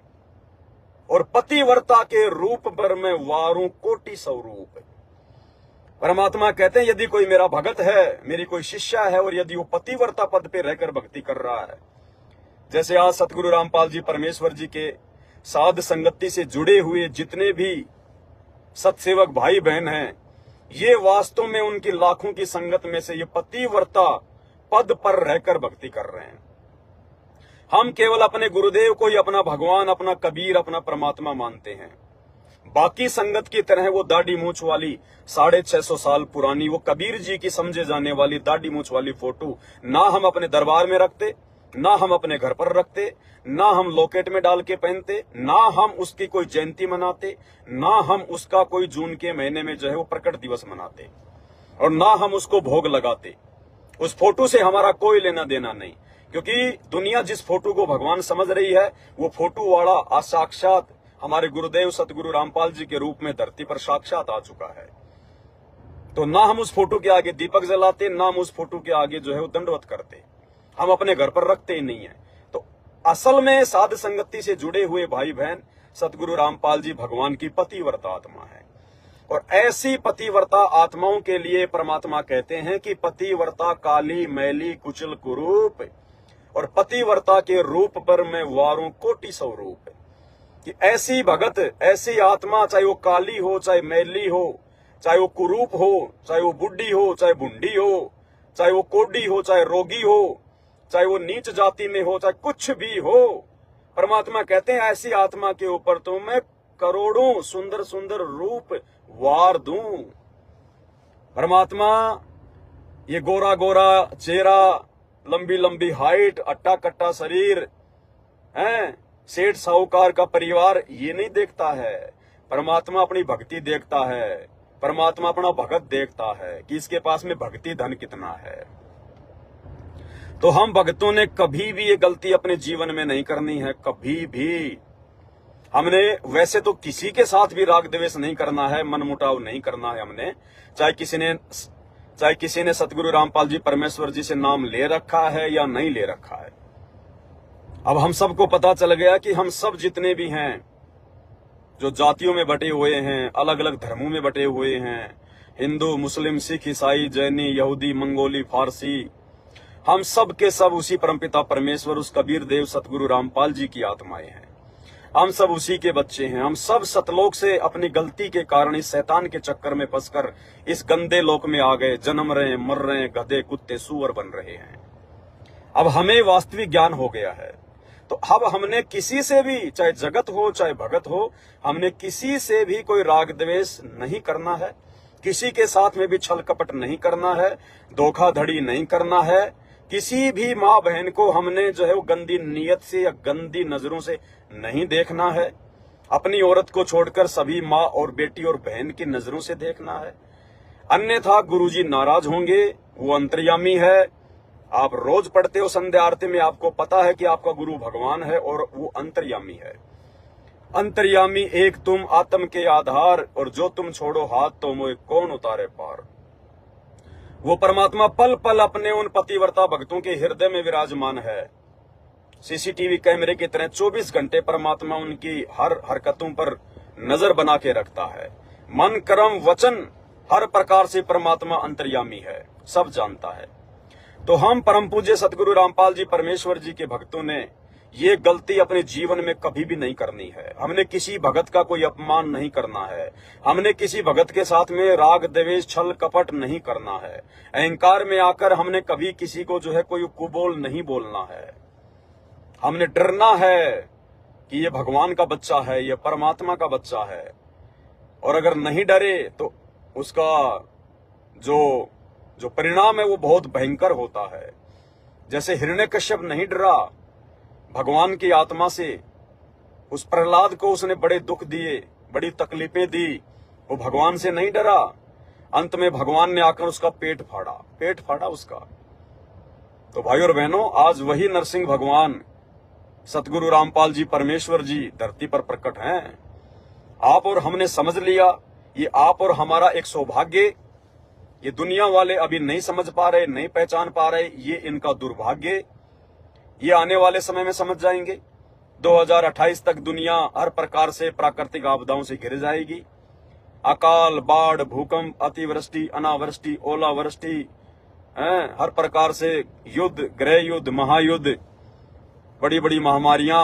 A: और पतिव्रता के रूप पर मैं वारूं कोटि स्वरूप। परमात्मा कहते हैं यदि कोई मेरा भगत है, मेरी कोई शिष्या है, और यदि वो पतिव्रता पद पे रहकर भक्ति कर रहा है, जैसे आज सतगुरु रामपाल जी परमेश्वर जी के साध संगति से जुड़े हुए जितने भी सत्सेवक भाई बहन हैं, ये वास्तव में उनकी लाखों की संगत में से ये पतिव्रता पद पर रहकर भक्ति कर रहे हैं। हम केवल अपने गुरुदेव को ही अपना भगवान, अपना कबीर, अपना परमात्मा मानते हैं। बाकी संगत की तरह वो दाढ़ी मूछ वाली 650 साल पुरानी वो कबीर जी की समझे जाने वाली दाढ़ी मूछ वाली फोटो ना हम अपने दरबार में रखते, ना हम अपने घर पर रखते, ना हम लॉकेट में डाल के पहनते, ना हम उसकी कोई जयंती मनाते, ना हम उसका कोई जून के महीने में जो है वो प्रकट दिवस मनाते, और ना हम उसको भोग लगाते। उस फोटो से हमारा कोई लेना देना नहीं, क्योंकि दुनिया जिस फोटो को भगवान समझ रही है वो फोटो वाला साक्षात हमारे गुरुदेव सतगुरु रामपाल जी के रूप में धरती पर साक्षात आ चुका है। तो ना हम उस फोटो के आगे दीपक जलाते, ना हम उस फोटो के आगे जो है वो दंडवत करते, हम अपने घर पर रखते ही नहीं है। तो असल में साध संगति से जुड़े हुए भाई बहन सतगुरु रामपाल जी भगवान की पतिव्रता आत्मा है। और ऐसी पतिव्रता आत्माओं के लिए परमात्मा कहते हैं कि पतिव्रता काली मैली कुचल कुरूप, और पतिव्रता के रूप पर मैं वारूं कोटि स्वरूप। कि ऐसी भगत, ऐसी आत्मा, चाहे वो काली हो, चाहे मैली हो, चाहे वो कुरूप हो, चाहे वो बुढ़ी हो, चाहे बुंडी हो, चाहे वो कोडी हो, चाहे रोगी हो, चाहे वो नीच जाति में हो, चाहे कुछ भी हो, परमात्मा कहते हैं ऐसी आत्मा के ऊपर तो मैं करोड़ों सुंदर सुंदर रूप वार दूं। परमात्मा ये गोरा गोरा चेहरा, लंबी लंबी हाइट, अट्टा कट्टा शरीर है, सेठ साहूकार का परिवार, ये नहीं देखता है। परमात्मा अपनी भक्ति देखता है, परमात्मा अपना भगत देखता है कि इसके पास में भक्ति धन कितना है। तो हम भक्तों ने कभी भी ये गलती अपने जीवन में नहीं करनी है, कभी भी। हमने वैसे तो किसी के साथ भी राग द्वेष नहीं करना है, मनमुटाव नहीं करना है हमने, चाहे किसी ने सतगुरु रामपाल जी परमेश्वर जी से नाम ले रखा है या नहीं ले रखा है। अब हम सबको पता चल गया कि हम सब जितने भी हैं, जो जातियों में बटे हुए हैं, अलग अलग धर्मों में बटे हुए हैं, हिंदू, मुस्लिम, सिख, ईसाई, जैनी, यहूदी, मंगोली, फारसी, हम सब के सब उसी परमपिता परमेश्वर, उस कबीर देव सतगुरु रामपाल जी की आत्माएं हैं। हम सब उसी के बच्चे हैं। हम सब सतलोक से अपनी गलती के कारण इस शैतान के चक्कर में फंसकर इस गंदे लोक में आ गए, जन्म रहे, मर रहे, गधे, कुत्ते, सूअर बन रहे हैं। अब हमें वास्तविक ज्ञान हो गया है, तो अब हमने किसी से भी, चाहे जगत हो चाहे भगत हो, हमने किसी से भी कोई राग द्वेष नहीं करना है, किसी के साथ में भी छल कपट नहीं करना है, धोखाधड़ी नहीं करना है। किसी भी माँ बहन को हमने जो है वो गंदी नीयत से या गंदी नजरों से नहीं देखना है। अपनी औरत को छोड़कर सभी माँ और बेटी और बहन की नजरों से देखना है, अन्यथा गुरुजी नाराज होंगे। वो अंतर्यामी है, आप रोज पढ़ते हो संध्या आरती में, आपको पता है कि आपका गुरु भगवान है और वो अंतर्यामी है। अंतर्यामी एक तुम आत्म के आधार, और जो तुम छोड़ो हाथ तो मोए कौन उतारे पार। वो परमात्मा पल पल अपने उन पतिव्रता भक्तों के हृदय में विराजमान है। सीसीटीवी कैमरे की तरह 24 घंटे परमात्मा उनकी हर हरकतों पर नजर बना के रखता है। मन, कर्म, वचन, हर प्रकार से परमात्मा अंतर्यामी है, सब जानता है। तो हम परम पूज्य सतगुरु रामपाल जी परमेश्वर जी के भक्तों ने ये गलती अपने जीवन में कभी भी नहीं करनी है। हमने किसी भगत का कोई अपमान नहीं करना है, हमने किसी भगत के साथ में राग द्वेष छल कपट नहीं करना है, अहंकार में आकर हमने कभी किसी को जो है कोई कुबोल नहीं बोलना है। हमने डरना है कि ये भगवान का बच्चा है, ये परमात्मा का बच्चा है, और अगर नहीं डरे तो उसका जो परिणाम है वो बहुत भयंकर होता है। जैसे हिरण्यकश्यप नहीं डरा भगवान की आत्मा से, उस प्रहलाद को उसने बड़े दुख दिए, बड़ी तकलीफें दी, वो भगवान से नहीं डरा। अंत में भगवान ने आकर उसका पेट फाड़ा उसका। तो भाई और बहनों, आज वही नरसिंह भगवान सतगुरु रामपाल जी परमेश्वर जी धरती पर प्रकट हैं। आप और हमने समझ लिया, ये आप और हमारा एक सौभाग्य। ये दुनिया वाले अभी नहीं समझ पा रहे, नहीं पहचान पा रहे, ये इनका दुर्भाग्य। ये आने वाले समय में समझ जाएंगे। 2028 तक दुनिया हर प्रकार से प्राकृतिक आपदाओं से घिर जाएगी। अकाल, बाढ़, भूकंप, अतिवृष्टि, अनावृष्टि, ओलावृष्टि, हर प्रकार से युद्ध, गृह युद्ध, महायुद्ध, बड़ी बड़ी महामारियां।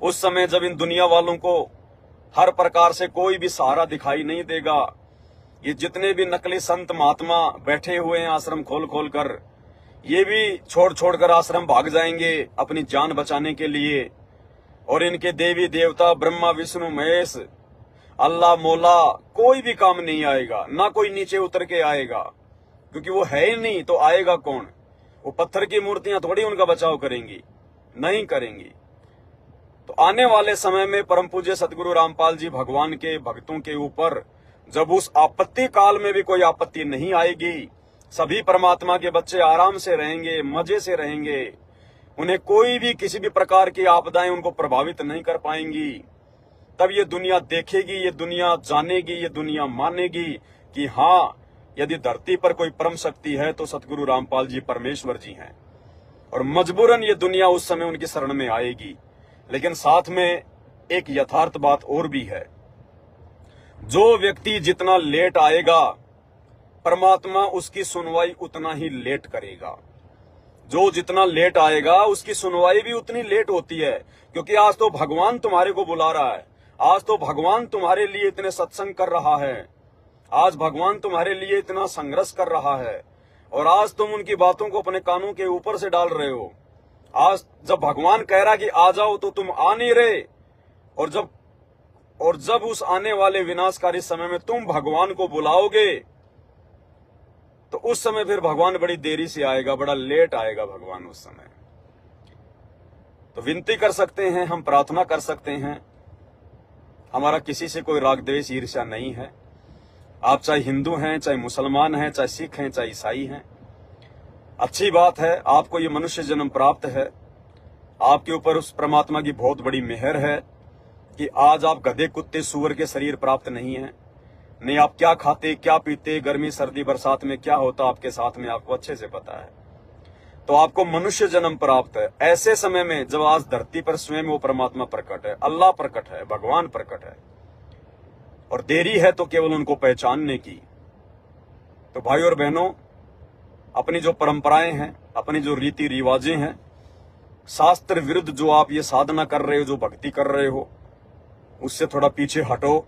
A: उस समय जब इन दुनिया वालों को हर प्रकार से कोई भी सहारा दिखाई नहीं देगा, ये जितने भी नकली संत महात्मा बैठे हुए हैं आश्रम खोल खोल कर, ये भी छोड़ कर आश्रम भाग जाएंगे अपनी जान बचाने के लिए। और इनके देवी देवता ब्रह्मा विष्णु महेश अल्लाह मौला कोई भी काम नहीं आएगा, ना कोई नीचे उतर के आएगा, क्योंकि वो है ही नहीं तो आएगा कौन। वो पत्थर की मूर्तियां थोड़ी उनका बचाव करेंगी, नहीं करेंगी। तो आने वाले समय में परम पूज्य सतगुरु रामपाल जी भगवान के भक्तों के ऊपर जब उस आपत्ति काल में भी कोई आपत्ति नहीं आएगी, सभी परमात्मा के बच्चे आराम से रहेंगे, मजे से रहेंगे, उन्हें कोई भी किसी भी प्रकार की आपदाएं उनको प्रभावित नहीं कर पाएंगी। तब ये दुनिया देखेगी, ये दुनिया जानेगी, ये दुनिया मानेगी कि हाँ, यदि धरती पर कोई परम शक्ति है तो सतगुरु रामपाल जी परमेश्वर जी हैं। और मजबूरन ये दुनिया उस समय उनकी शरण में आएगी। लेकिन साथ में एक यथार्थ बात और भी है, जो व्यक्ति जितना लेट आएगा परमात्मा उसकी सुनवाई उतना ही लेट करेगा। जो जितना लेट आएगा उसकी सुनवाई भी उतनी लेट होती है, क्योंकि आज तो भगवान तुम्हारे को बुला रहा है, आज तो भगवान तुम्हारे लिए इतने सत्संग कर रहा है, आज भगवान तुम्हारे लिए इतना संघर्ष कर रहा है, और आज तुम उनकी बातों को अपने कानों के ऊपर से डाल रहे हो। आज जब भगवान कह रहा कि आ जाओ तो तुम आ नहीं रहे, और जब उस आने वाले विनाशकारी समय में तुम भगवान को बुलाओगे तो उस समय फिर भगवान बड़ी देरी से आएगा, बड़ा लेट आएगा भगवान उस समय। तो विनती कर सकते हैं, हम प्रार्थना कर सकते हैं, हमारा किसी से कोई राग द्वेष ईर्ष्या नहीं है। आप चाहे हिंदू हैं, चाहे मुसलमान हैं, चाहे सिख हैं, चाहे ईसाई हैं, अच्छी बात है, आपको ये मनुष्य जन्म प्राप्त है। आपके ऊपर उस परमात्मा की बहुत बड़ी मेहर है कि आज आप गधे कुत्ते सूअर के शरीर प्राप्त नहीं है। नहीं आप क्या खाते क्या पीते, गर्मी सर्दी बरसात में क्या होता आपके साथ में आपको अच्छे से पता है। तो आपको मनुष्य जन्म प्राप्त है। ऐसे समय में जब आज धरती पर स्वयं वो परमात्मा प्रकट है, अल्लाह प्रकट है, भगवान प्रकट है, और देरी है तो केवल उनको पहचानने की। तो भाई और बहनों, अपनी जो परंपराएं हैं, अपनी जो रीति रिवाजें हैं, शास्त्र विरुद्ध जो आप ये साधना कर रहे हो, जो भक्ति कर रहे हो, उससे थोड़ा पीछे हटो।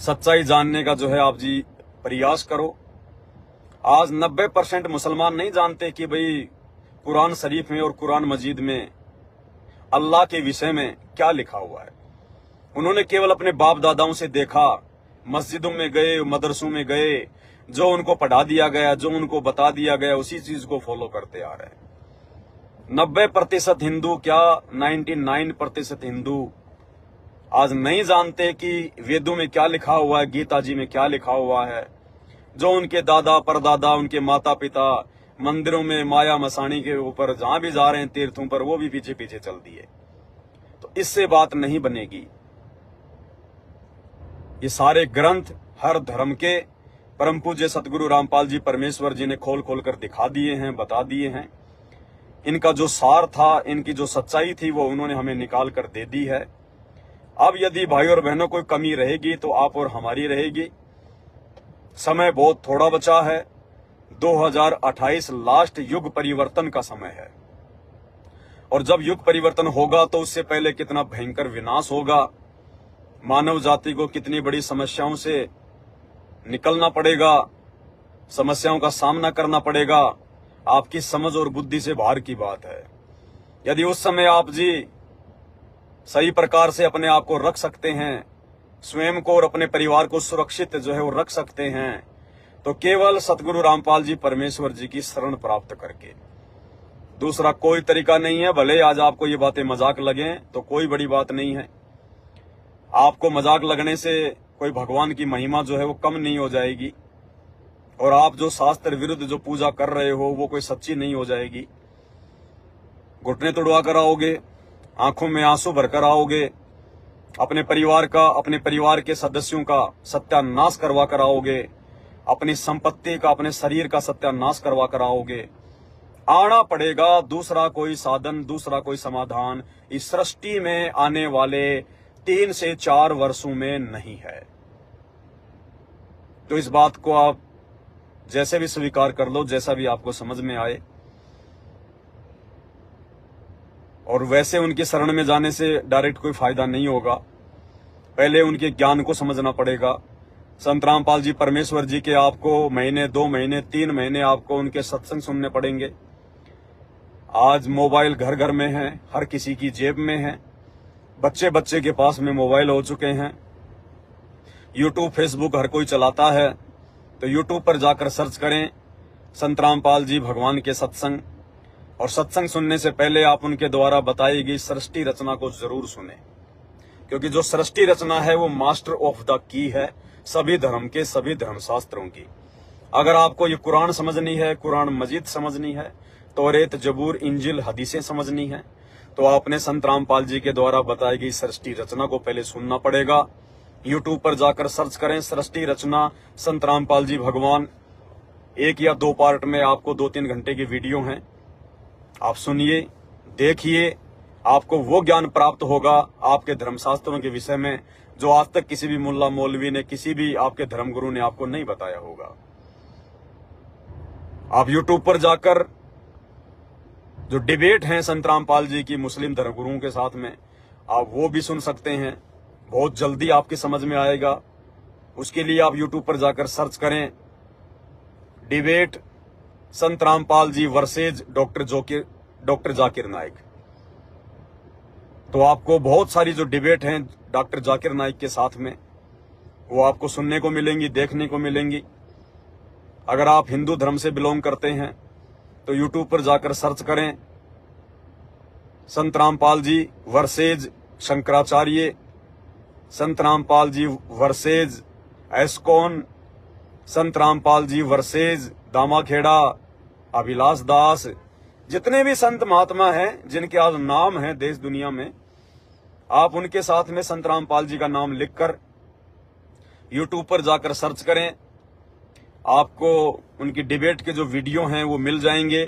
A: सच्चाई जानने का जो है आप जी प्रयास करो। आज 90% मुसलमान नहीं जानते कि भाई कुरान शरीफ में और कुरान मजीद में अल्लाह के विषय में क्या लिखा हुआ है। उन्होंने केवल अपने बाप दादाओं से देखा, मस्जिदों में गए, मदरसों में गए, जो उनको पढ़ा दिया गया, जो उनको बता दिया गया, उसी चीज को फॉलो करते आ रहे हैं। 90% हिंदू क्या 99% हिंदू आज नहीं जानते कि वेदों में क्या लिखा हुआ है, गीता जी में क्या लिखा हुआ है। जो उनके दादा परदादा, उनके माता पिता मंदिरों में माया मसाणी के ऊपर जहां भी जा रहे हैं तीर्थों पर, वो भी पीछे पीछे चल दिए। तो इससे बात नहीं बनेगी। ये सारे ग्रंथ हर धर्म के परम पूज्य सतगुरु रामपाल जी परमेश्वर जी ने खोल खोल कर दिखा दिए हैं, बता दिए हैं। इनका जो सार था, इनकी जो सच्चाई थी, वो उन्होंने हमें निकाल कर दे दी है। अब यदि भाई और बहनों कोई कमी रहेगी तो आप और हमारी रहेगी। समय बहुत थोड़ा बचा है। 2028 लास्ट युग परिवर्तन का समय है, और जब युग परिवर्तन होगा तो उससे पहले कितना भयंकर विनाश होगा, मानव जाति को कितनी बड़ी समस्याओं से निकलना पड़ेगा, समस्याओं का सामना करना पड़ेगा, आपकी समझ और बुद्धि से बाहर की बात है। यदि उस समय आप जी सही प्रकार से अपने आप को रख सकते हैं, स्वयं को और अपने परिवार को सुरक्षित जो है वो रख सकते हैं, तो केवल सतगुरु रामपाल जी परमेश्वर जी की शरण प्राप्त करके, दूसरा कोई तरीका नहीं है। भले आज आपको ये बातें मजाक लगें तो कोई बड़ी बात नहीं है। आपको मजाक लगने से कोई भगवान की महिमा जो है वो कम नहीं हो जाएगी, और आप जो शास्त्र विरुद्ध जो पूजा कर रहे हो वो कोई सच्ची नहीं हो जाएगी। घुटने तुड़वा कर आओगे, आंखों में आंसू भरकर आओगे, अपने परिवार का, अपने परिवार के सदस्यों का सत्यानाश करवा कर आओगे, अपनी संपत्ति का, अपने शरीर का सत्यानाश करवा कर आओगे। आना पड़ेगा। दूसरा कोई साधन, दूसरा कोई समाधान इस सृष्टि में आने वाले 3 से 4 वर्षों में नहीं है। तो इस बात को आप जैसे भी स्वीकार कर लो, जैसा भी आपको समझ में आए। और वैसे उनके शरण में जाने से डायरेक्ट कोई फायदा नहीं होगा, पहले उनके ज्ञान को समझना पड़ेगा। संत रामपाल जी परमेश्वर जी के आपको महीने, 2 महीने, 3 महीने आपको उनके सत्संग सुनने पड़ेंगे। आज मोबाइल घर घर में है, हर किसी की जेब में है, बच्चे बच्चे के पास में मोबाइल हो चुके हैं। यूट्यूब फेसबुक हर कोई चलाता है, तो यूट्यूब पर जाकर सर्च करें संत रामपाल जी भगवान के सत्संग, और सत्संग सुनने से पहले आप उनके द्वारा बताई गई सृष्टि रचना को जरूर सुने, क्योंकि जो सृष्टि रचना है वो मास्टर ऑफ द की है सभी धर्म के, सभी धर्मशास्त्रों की। अगर आपको ये कुरान समझनी है, कुरान मजीद समझनी है, तौरेत, जबूर, इंजिल, हदीसें समझनी है, तो आपने संत रामपाल जी के द्वारा बताई गई सृष्टि रचना को पहले सुनना पड़ेगा। यूट्यूब पर जाकर सर्च करें सृष्टि रचना संत रामपाल जी भगवान। 1 या 2 पार्ट में आपको 2-3 घंटे की वीडियो हैं, आप सुनिए, देखिए, आपको वो ज्ञान प्राप्त होगा आपके धर्मशास्त्रों के विषय में जो आज तक किसी भी मुल्ला मौलवी ने, किसी भी आपके धर्मगुरु ने आपको नहीं बताया होगा। आप यूट्यूब पर जाकर जो डिबेट हैं संत रामपाल जी की मुस्लिम धर्मगुरुओं के साथ में, आप वो भी सुन सकते हैं। बहुत जल्दी आपकी समझ में आएगा। उसके लिए आप यूट्यूब पर जाकर सर्च करें, डिबेट संत Rampal G versus doctor Zakir Naik. तो आपको बहुत सारी जो डिबेट हैं डॉक्टर जाकिर नाइक के साथ में, वो आपको सुनने को मिलेंगी, देखने को मिलेंगी। अगर आप हिंदू धर्म से बिलोंग करते हैं तो यूट्यूब पर जाकर सर्च करें, संत रामपाल जी वर्सेज शंकराचार्य, संत रामपाल जी वर्सेज एस्कॉन, संत रामपाल जी वर्सेज दामाखेड़ा, अभिलाष दास, जितने भी संत महात्मा हैं जिनके आज नाम हैं देश दुनिया में, आप उनके साथ में संत रामपाल जी का नाम लिखकर यूट्यूब पर जाकर सर्च करें। आपको उनकी डिबेट के जो वीडियो हैं वो मिल जाएंगे।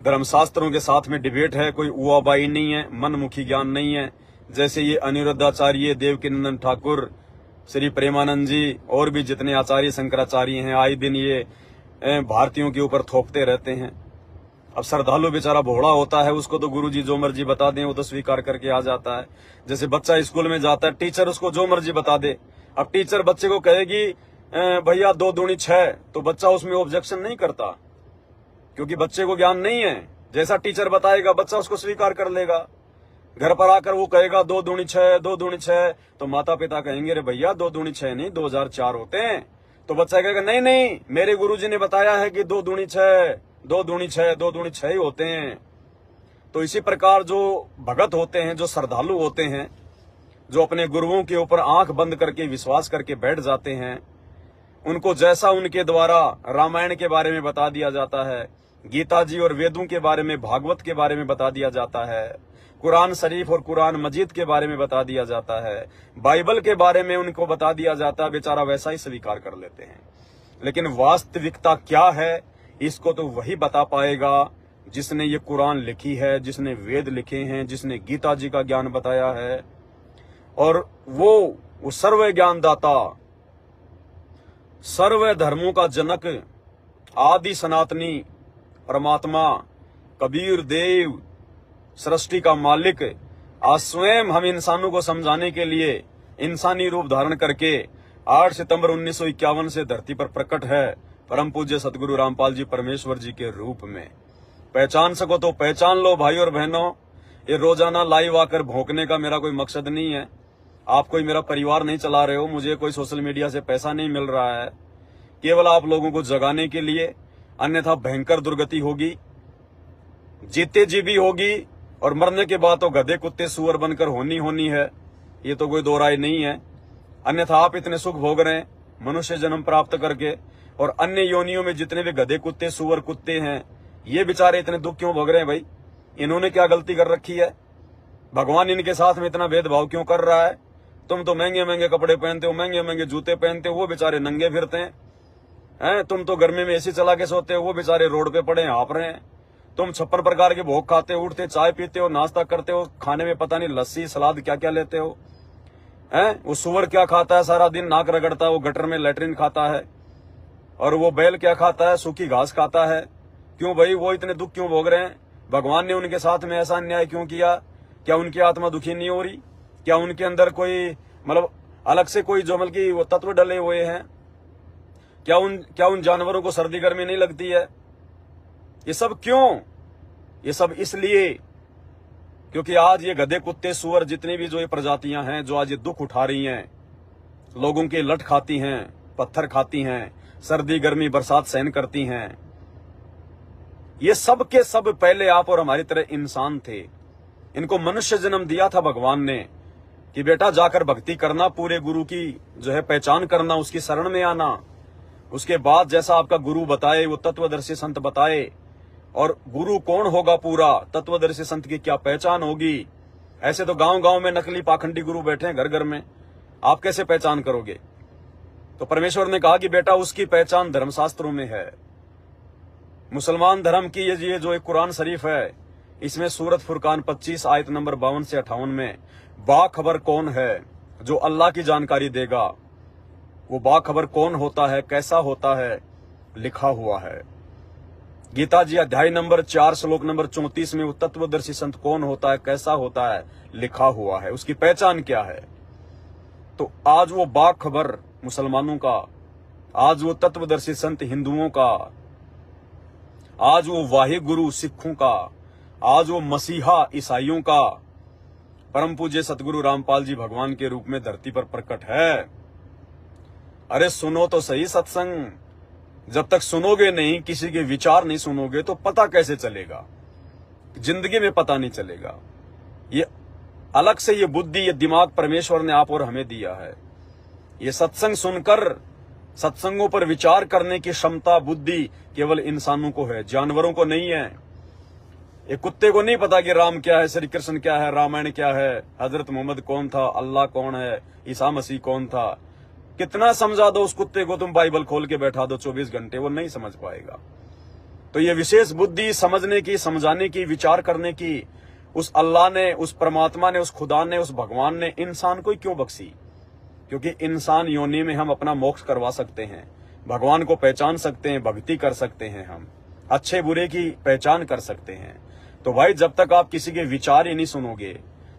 A: धर्मशास्त्रों के साथ में डिबेट है, कोई उआबाई नहीं है, मनमुखी ज्ञान नहीं है। जैसे ये अनिरुद्धाचार्य, देवकीनंदन ठाकुर, श्री प्रेमानंद जी और भी जितने आचार्य शंकराचार्य हैं, आए दिन ये भारतीयों के ऊपर थोपते रहते हैं। अब श्रद्धालु बेचारा भोड़ा होता है, उसको तो गुरुजी जो मर्जी बता दें वो तो स्वीकार करके आ जाता है। जैसे बच्चा स्कूल में जाता है, टीचर उसको जो मर्जी बता दे, अब टीचर बच्चे को कहेगी भैया 2 दूनी 6, तो बच्चा उसमें ऑब्जेक्शन नहीं करता, क्योंकि बच्चे को ज्ञान नहीं है। जैसा टीचर बताएगा बच्चा उसको स्वीकार कर लेगा। घर पर आकर वो कहेगा 2 दूनी 6, 2 दूनी 6, तो माता पिता कहेंगे रे भैया 2 दूनी 6 नहीं 2004 होते हैं। तो बच्चा कहेगा नहीं नहीं, मेरे गुरुजी ने बताया है कि 2 दूनी 6, 2 दूनी 6, 2 दूनी 6 ही होते हैं। तो इसी प्रकार जो भगत होते हैं, जो श्रद्धालु होते हैं, जो अपने गुरुओं के ऊपर आंख बंद करके विश्वास करके बैठ जाते हैं, उनको जैसा उनके द्वारा रामायण के बारे में बता दिया जाता है, गीता जी और वेदों के बारे में, भागवत के बारे में बता दिया जाता है, कुरान शरीफ और कुरान मजीद के बारे में बता दिया जाता है, बाइबल के बारे में उनको बता दिया जाता है, बेचारा वैसा ही स्वीकार कर लेते हैं। लेकिन वास्तविकता क्या है इसको तो वही बता पाएगा जिसने ये कुरान लिखी है, जिसने वेद लिखे हैं, जिसने गीता जी का ज्ञान बताया है। और वो सर्व ज्ञानदाता, सर्व धर्मों का जनक, आदि सनातनी परमात्मा कबीर देव, सृष्टि का मालिक, आज स्वयं हम इंसानों को समझाने के लिए इंसानी रूप धारण करके 8 सितंबर 1951 से धरती पर प्रकट है, परम पूज्य सतगुरु रामपाल जी परमेश्वर जी के रूप में। पहचान सको तो पहचान लो भाई और बहनों। ये रोजाना लाइव आकर भौंकने का मेरा कोई मकसद नहीं है। आप कोई मेरा परिवार नहीं चला रहे हो, मुझे कोई सोशल मीडिया से पैसा नहीं मिल रहा है, केवल आप लोगों को जगाने के लिए। अन्यथा भयंकर दुर्गति होगी, जीते जी भी होगी और मरने के बाद तो गधे कुत्ते सुअर बनकर होनी है, ये तो कोई दो राय नहीं है। अन्यथा आप इतने सुख भोग रहे हैं मनुष्य जन्म प्राप्त करके, और अन्य योनियों में जितने भी गधे कुत्ते सुअर कुत्ते हैं, ये बेचारे इतने दुख क्यों भोग रहे हैं भाई? इन्होंने क्या गलती कर रखी है? भगवान इनके साथ में इतना भेदभाव क्यों कर रहा है? तुम तो महंगे महंगे कपड़े पहनते हो, महंगे महंगे जूते पहनते हो, वो बेचारे नंगे फिरते हैं। तुम तो गर्मी में एसी चला के सोते हो, वो बेचारे रोड पे पड़े हाँप रहे हैं। तुम 56 प्रकार के भोग खाते हो, उठते चाय पीते हो, नाश्ता करते हो, खाने में पता नहीं लस्सी सलाद क्या क्या लेते हो। वो सुअर क्या खाता है? सारा दिन नाक रगड़ता है, वो गटर में लेटरिन खाता है। और वो बैल क्या खाता है? सूखी घास खाता है। क्यों भाई वो इतने दुख क्यों भोग रहे हैं? भगवान ने उनके साथ में ऐसा अन्याय क्यों किया? क्या उनकी आत्मा दुखी नहीं हो रही? क्या उनके अंदर कोई मतलब अलग से कोई जो मतलब वो तत्व डले हुए हैं? क्या उन जानवरों को सर्दी गर्मी नहीं लगती है? ये सब क्यों? ये सब इसलिए क्योंकि आज ये गधे कुत्ते सुअर जितनी भी जो ये प्रजातियां हैं जो आज ये दुख उठा रही हैं, लोगों के लट खाती हैं, पत्थर खाती हैं, सर्दी गर्मी बरसात सहन करती हैं, ये सब के सब पहले आप और हमारी तरह इंसान थे। इनको मनुष्य जन्म दिया था भगवान ने कि बेटा जाकर भक्ति करना, पूरे गुरु की जो है पहचान करना, उसकी शरण में आना। उसके बाद जैसा आपका गुरु बताए, वो तत्वदर्शी संत बताए, और गुरु कौन होगा पूरा, तत्वदर्शी संत की क्या पहचान होगी। ऐसे तो गांव गांव में नकली पाखंडी गुरु बैठे हैं घर घर में, आप कैसे पहचान करोगे? तो परमेश्वर ने कहा कि बेटा उसकी पहचान धर्मशास्त्रों में है। मुसलमान धर्म की ये जो एक कुरान शरीफ है, इसमें सूरत फुरकान 25 आयत नंबर 52 से 58 में बाखबर कौन है जो अल्लाह की जानकारी देगा, वो बाखबर कौन होता है, कैसा होता है, लिखा हुआ है। गीता जी अध्याय नंबर 4 श्लोक नंबर 34 में वो तत्वदर्शी संत कौन होता है, कैसा होता है, लिखा हुआ है। उसकी पहचान क्या है। तो आज वो बाखबर मुसलमानों का, आज वो तत्वदर्शी संत हिंदुओं का, आज वो वाहि गुरु सिखों का, आज वो मसीहा ईसाइयों का परम पूज्य सतगुरु रामपाल जी भगवान के रूप में धरती पर प्रकट है। अरे सुनो तो सही सत्संग, जब तक सुनोगे नहीं, किसी के विचार नहीं सुनोगे तो पता कैसे चलेगा, जिंदगी में पता नहीं चलेगा। ये अलग से ये बुद्धि, ये दिमाग परमेश्वर ने आप और हमें दिया है। ये सत्संग सुनकर सत्संगों पर विचार करने की क्षमता, बुद्धि केवल इंसानों को है, जानवरों को नहीं है। एक कुत्ते को नहीं पता कि राम क्या है, श्री कृष्ण क्या है, रामायण क्या है, हजरत मोहम्मद कौन था, अल्लाह कौन है, ईसा मसीह कौन था। कितना समझा दो उस कुत्ते को, तुम बाइबल खोल के बैठा दो 24 घंटे, वो नहीं समझ पाएगा। तो ये विशेष बुद्धि समझने की, समझाने की, विचार करने की उस अल्लाह ने, उस परमात्मा ने, उस खुदा ने, उस भगवान ने इंसान को क्यों बख्शी? क्योंकि इंसान योनि में हम अपना मोक्ष करवा सकते हैं, भगवान को पहचान सकते हैं, भक्ति कर सकते हैं, हम अच्छे बुरे की पहचान कर सकते हैं। तो भाई जब तक आप किसी के विचार ही नहीं सुनोगे,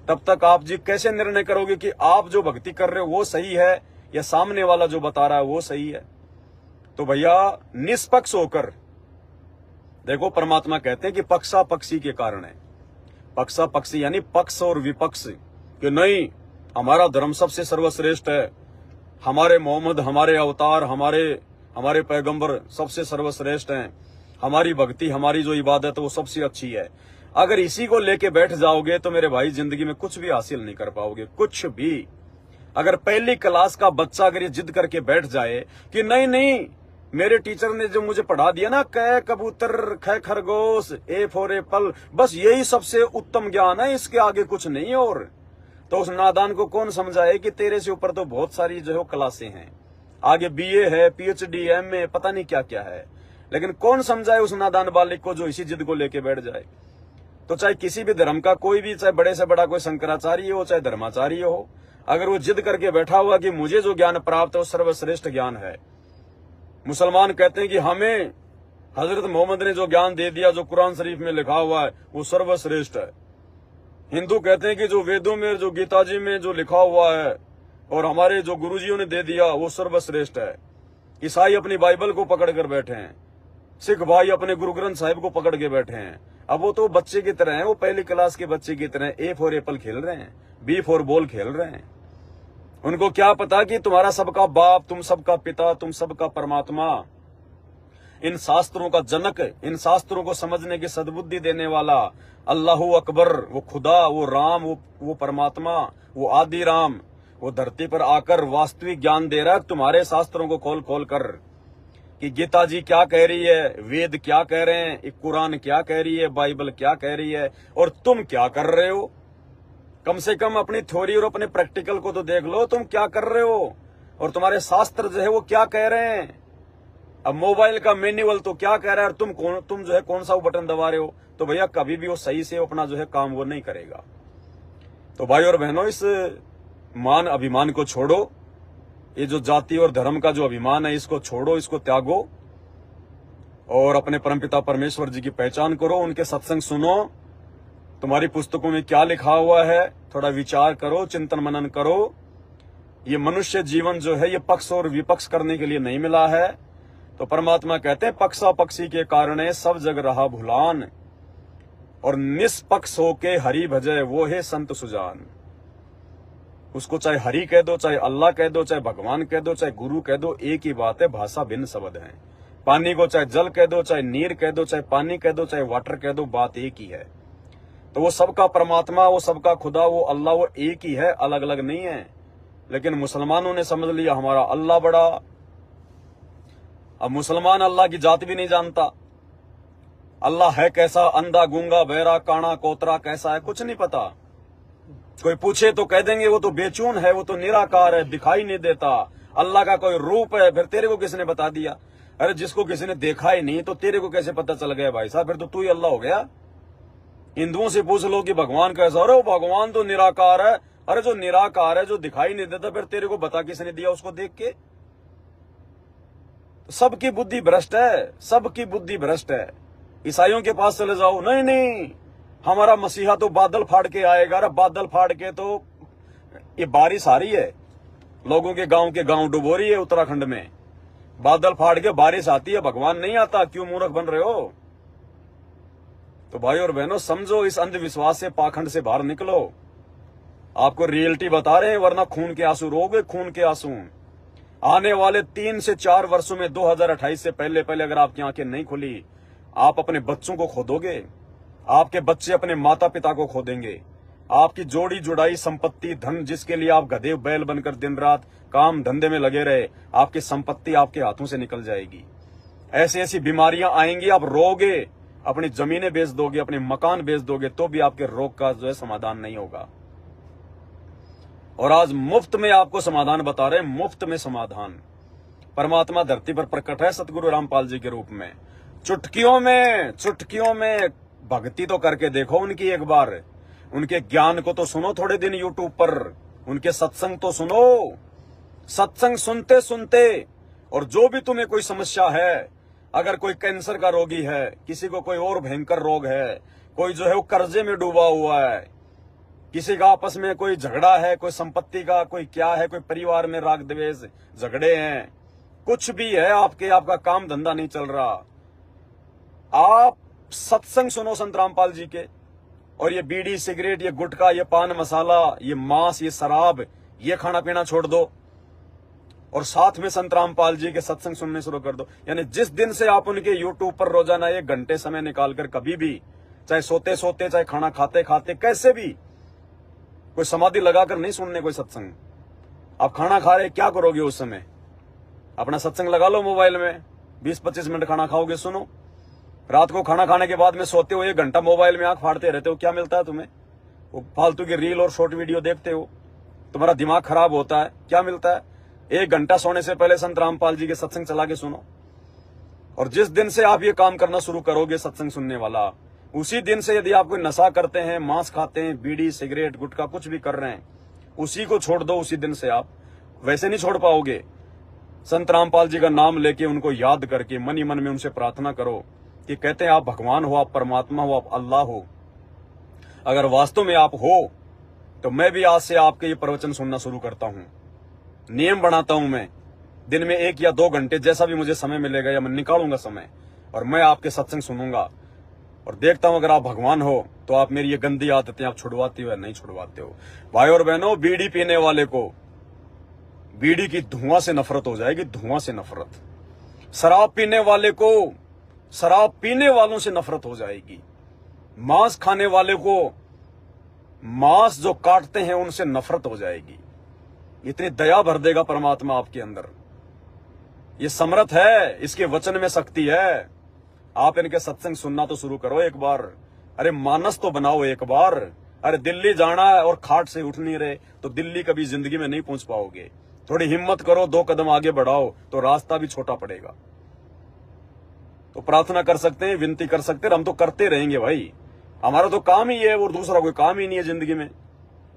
A: तब तक आप जी कैसे निर्णय करोगे कि आप जो भक्ति कर रहे हो वो सही है या सामने वाला जो बता रहा है वो सही है? तो भैया निष्पक्ष होकर देखो, परमात्मा कहते हैं कि पक्षा पक्षी के कारण है। पक्षा पक्षी यानी पक्ष और विपक्ष, कि नहीं हमारा धर्म सबसे सर्वश्रेष्ठ है, हमारे मोहम्मद, हमारे अवतार, हमारे पैगंबर सबसे सर्वश्रेष्ठ हैं, हमारी भक्ति, हमारी जो इबादत है वो सबसे अच्छी है। अगर इसी को लेके बैठ जाओगे तो मेरे भाई जिंदगी में कुछ भी हासिल नहीं कर पाओगे, कुछ भी। अगर पहली क्लास का बच्चा अगर ये जिद करके बैठ जाए कि नहीं नहीं मेरे टीचर ने जो मुझे पढ़ा दिया ना, क कबूतर, ख खरगोश, ए फॉर एप्पल, बस यही सबसे उत्तम ज्ञान है, इसके आगे कुछ नहीं है, और तो उस नादान को कौन समझाए कि तेरे से ऊपर तो बहुत सारी जो क्लासें हैं, आगे बीए है, पीएचडी, एमए, पता नहीं क्या क्या है। लेकिन कौन समझाए उस नादान बालिक को जो इसी जिद को लेके बैठ जाए। तो चाहे किसी भी धर्म का कोई भी, चाहे बड़े से बड़ा कोई शंकराचार्य हो, चाहे धर्माचार्य हो, अगर वो जिद करके बैठा हुआ कि मुझे जो ज्ञान प्राप्त है वो सर्वश्रेष्ठ ज्ञान है। मुसलमान कहते हैं कि हमें हजरत मोहम्मद ने जो ज्ञान दे दिया, जो कुरान शरीफ में लिखा हुआ है वो सर्वश्रेष्ठ है। हिंदू कहते हैं कि जो वेदों में, जो गीता जी में जो लिखा हुआ है और हमारे जो गुरुजियों ने दे दिया वो सर्वश्रेष्ठ है। ईसाई अपनी बाइबल को पकड़ कर बैठे हैं, सिख भाई अपने गुरु ग्रंथ साहिब को पकड़ के बैठे हैं। अब वो तो बच्चे की तरह हैं, वो पहली क्लास के बच्चे की तरह ए फॉर एप्पल खेल रहे हैं, बी फॉर बॉल खेल रहे हैं। उनको क्या पता कि तुम्हारा सबका बाप, तुम सबका पिता, तुम सबका परमात्मा, इन शास्त्रों का जनक, इन शास्त्रों को समझने की सद्बुद्धि देने वाला अल्लाहू अकबर, वो खुदा, वो राम, वो परमात्मा, वो आदि राम, वो धरती पर आकर वास्तविक ज्ञान दे रहा है तुम्हारे शास्त्रों को खोल खोल कर, कि गीता जी क्या कह रही है, वेद क्या कह रहे हैं, कुरान क्या कह रही है, बाइबल क्या कह रही है, और तुम क्या कर रहे हो। कम से कम अपनी थ्योरी और अपने प्रैक्टिकल को तो देख लो, तुम क्या कर रहे हो और तुम्हारे शास्त्र जो है वो क्या कह रहे हैं। अब मोबाइल का मैन्युअल तो क्या कह रहा है और तुम जो है कौन सा वो बटन दबा रहे हो। तो भैया कभी भी वो सही से अपना जो है काम वो नहीं करेगा। तो भाई और बहनों, इस मान अभिमान को छोड़ो, ये जो जाति और धर्म का जो अभिमान है इसको छोड़ो, इसको त्यागो और अपने परमपिता परमेश्वर जी की पहचान करो, उनके सत्संग सुनो। तुम्हारी पुस्तकों में क्या लिखा हुआ है थोड़ा विचार करो, चिंतन मनन करो। ये मनुष्य जीवन जो है ये पक्ष और विपक्ष करने के लिए नहीं मिला है। तो परमात्मा कहते हैं पक्षा पक्षी के कारण सब जग रहा भुलान, और निष्पक्ष होके हरि भजय वो है संत सुजान। उसको चाहे हरि कह दो, चाहे अल्लाह कह दो, चाहे भगवान कह दो, चाहे गुरु कह दो, एक ही बात है, भाषा भिन्न शब्द है। पानी को चाहे जल कह दो, चाहे नीर कह दो, चाहे पानी कह दो, चाहे वाटर कह दो, बात एक ही है। तो वो सबका परमात्मा, वो सबका खुदा, वो अल्लाह, वो एक ही है, अलग अलग नहीं है। लेकिन मुसलमानों ने समझ लिया हमारा अल्लाह बड़ा। अब मुसलमान अल्लाह की जात भी नहीं जानता, अल्लाह है कैसा, अंधा, गूंगा, बहरा, काना, कोतरा कैसा है, कुछ नहीं पता। कोई पूछे तो कह देंगे वो तो बेचून है, वो तो निराकार है, दिखाई नहीं देता, अल्लाह का कोई रूप है। फिर तेरे को किसने बता दिया? अरे जिसको किसी ने देखा ही नहीं तो तेरे को कैसे पता चल गया भाई साहब? फिर तो तू ही अल्लाह हो गया। हिंदुओं से पूछ लो कि भगवान कैसा, अरे वो भगवान तो निराकार है। अरे जो निराकार है, जो दिखाई नहीं देता, फिर तेरे को बता किसने दिया उसको देख के? सबकी बुद्धि भ्रष्ट है, सबकी बुद्धि भ्रष्ट है। ईसाइयों के पास चले जाओ, नहीं नहीं हमारा मसीहा तो बादल फाड़ के आएगा। अरे बादल फाड़ के तो ये बारिश आ रही है, लोगों के गांव डुबो रही है उत्तराखंड में। बादल फाड़ के बारिश आती है, भगवान नहीं आता। क्यों मूर्ख बन रहे हो? तो भाई और बहनों समझो, इस अंधविश्वास से, पाखंड से बाहर निकलो। आपको रियलिटी बता रहे हैं, वरना खून के आंसू रोगे, खून के आंसू। आने वाले 3 से 4 वर्षों में 2028 से पहले अगर आपकी आंखें नहीं खुली, आप अपने बच्चों को खो दोगे, आपके बच्चे अपने माता पिता को खो देंगे। आपकी जोड़ी जुड़ाई संपत्ति धन, जिसके लिए आप गधे बैल बनकर दिन रात काम धंधे में लगे रहे, आपकी संपत्ति आपके हाथों से निकल जाएगी। ऐसी ऐसी बीमारियां आएंगी, आप रोगे, अपनी जमीनें बेच दोगे, अपने मकान बेच दोगे, तो भी आपके रोग का जो है समाधान नहीं होगा। और आज मुफ्त में आपको समाधान बता रहे हैं, मुफ्त में समाधान। परमात्मा धरती पर प्रकट है सतगुरु रामपाल जी के रूप में। चुटकियों में भक्ति तो करके देखो उनकी एक बार। उनके ज्ञान को तो सुनो थोड़े दिन यूट्यूब पर, उनके सत्संग तो सुनो। सत्संग सुनते सुनते, और जो भी तुम्हें कोई समस्या है, अगर कोई कैंसर का रोगी है, किसी को कोई और भयंकर रोग है, कोई जो है वो कर्जे में डूबा हुआ है, किसी का आपस में कोई झगड़ा है, कोई संपत्ति का कोई क्या है, कोई परिवार में राग द्वेष झगड़े हैं, कुछ भी है, आपका काम धंधा नहीं चल रहा, आप सत्संग सुनो संत रामपाल जी के। और ये बीड़ी सिगरेट, ये गुटखा, ये पान मसाला, ये मांस, ये शराब, ये खाना पीना छोड़ दो और साथ में संत रामपाल जी के सत्संग सुनने शुरू कर दो। यानी जिस दिन से आप उनके यूट्यूब पर रोजाना 1 घंटे समय निकालकर कभी भी, चाहे सोते सोते, चाहे खाना खाते खाते, कैसे भी, कोई समाधि लगाकर नहीं सुनने कोई सत्संग। आप खाना खा रहे, क्या करोगे उस समय? अपना सत्संग लगा लो मोबाइल में, 20-25 मिनट खाना खाओगे, सुनो। रात को खाना खाने के बाद में सोते हो, 1 घंटा मोबाइल में आंख फाड़ते रहते हो, क्या मिलता है तुम्हें? वो फालतू की रील और शॉर्ट वीडियो देखते हो, तुम्हारा दिमाग खराब होता है, क्या मिलता है? 1 घंटा सोने से पहले संत रामपाल जी के सत्संग चला के सुनो। और जिस दिन से आप ये काम करना शुरू करोगे सत्संग सुनने वाला, उसी दिन से यदि आप कोई नशा करते हैं, मांस खाते हैं, बीड़ी सिगरेट गुटखा कुछ भी कर रहे हैं, उसी को छोड़ दो। उसी दिन से आप वैसे नहीं छोड़ पाओगे। संत रामपाल जी का नाम लेके, उनको याद करके, मन ही मन में उनसे प्रार्थना करो कि कहते हैं आप भगवान हो, आप परमात्मा हो, आप अल्लाह हो। अगर वास्तव में आप हो तो मैं भी आज से आपके ये प्रवचन सुनना शुरू करता हूं। नियम बनाता हूं, मैं दिन में 1 या 2 घंटे, जैसा भी मुझे समय मिलेगा, या मैं निकालूंगा समय, और मैं आपके सत्संग सुनूंगा और देखता हूं अगर आप भगवान हो तो आप मेरी ये गंदी आदतें आप छुड़वाते हो या नहीं छुड़वाते हो। भाई और बहनों, बीड़ी पीने वाले को बीड़ी की धुआं से नफरत हो जाएगी, धुआं से नफरत। शराब पीने वाले को शराब पीने वालों से नफरत हो जाएगी। मांस खाने वाले को मांस जो काटते हैं उनसे नफरत हो जाएगी। इतनी दया भर देगा परमात्मा आपके अंदर। ये समर्थ है, इसके वचन में शक्ति है। आप इनके सत्संग सुनना तो शुरू करो एक बार। अरे मानस तो बनाओ एक बार। अरे दिल्ली जाना है और खाट से उठ नहीं रहे तो दिल्ली कभी जिंदगी में नहीं पहुंच पाओगे। थोड़ी हिम्मत करो, 2 कदम आगे बढ़ाओ तो रास्ता भी छोटा पड़ेगा। तो प्रार्थना कर सकते हैं, विनती कर सकते हैं, हम तो करते रहेंगे भाई। हमारा तो काम ही है और दूसरा कोई काम ही नहीं है जिंदगी में।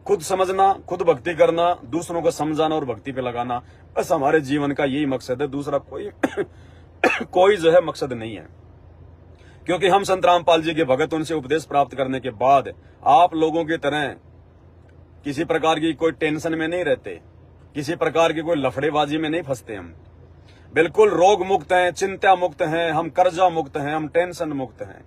A: खुद समझना, खुद भक्ति करना, दूसरों को समझाना और भक्ति पे लगाना, बस हमारे जीवन का यही मकसद है। दूसरा कोई कोई जो है मकसद नहीं है। क्योंकि हम संत रामपाल जी के भगत, उनसे उपदेश प्राप्त करने के बाद आप लोगों की तरह किसी प्रकार की कोई टेंशन में नहीं रहते, किसी प्रकार की कोई लफड़ेबाजी में नहीं फंसते। हम बिल्कुल रोग मुक्त हैं, चिंता मुक्त हैं, हम कर्जा मुक्त हैं, हम टेंशन मुक्त हैं।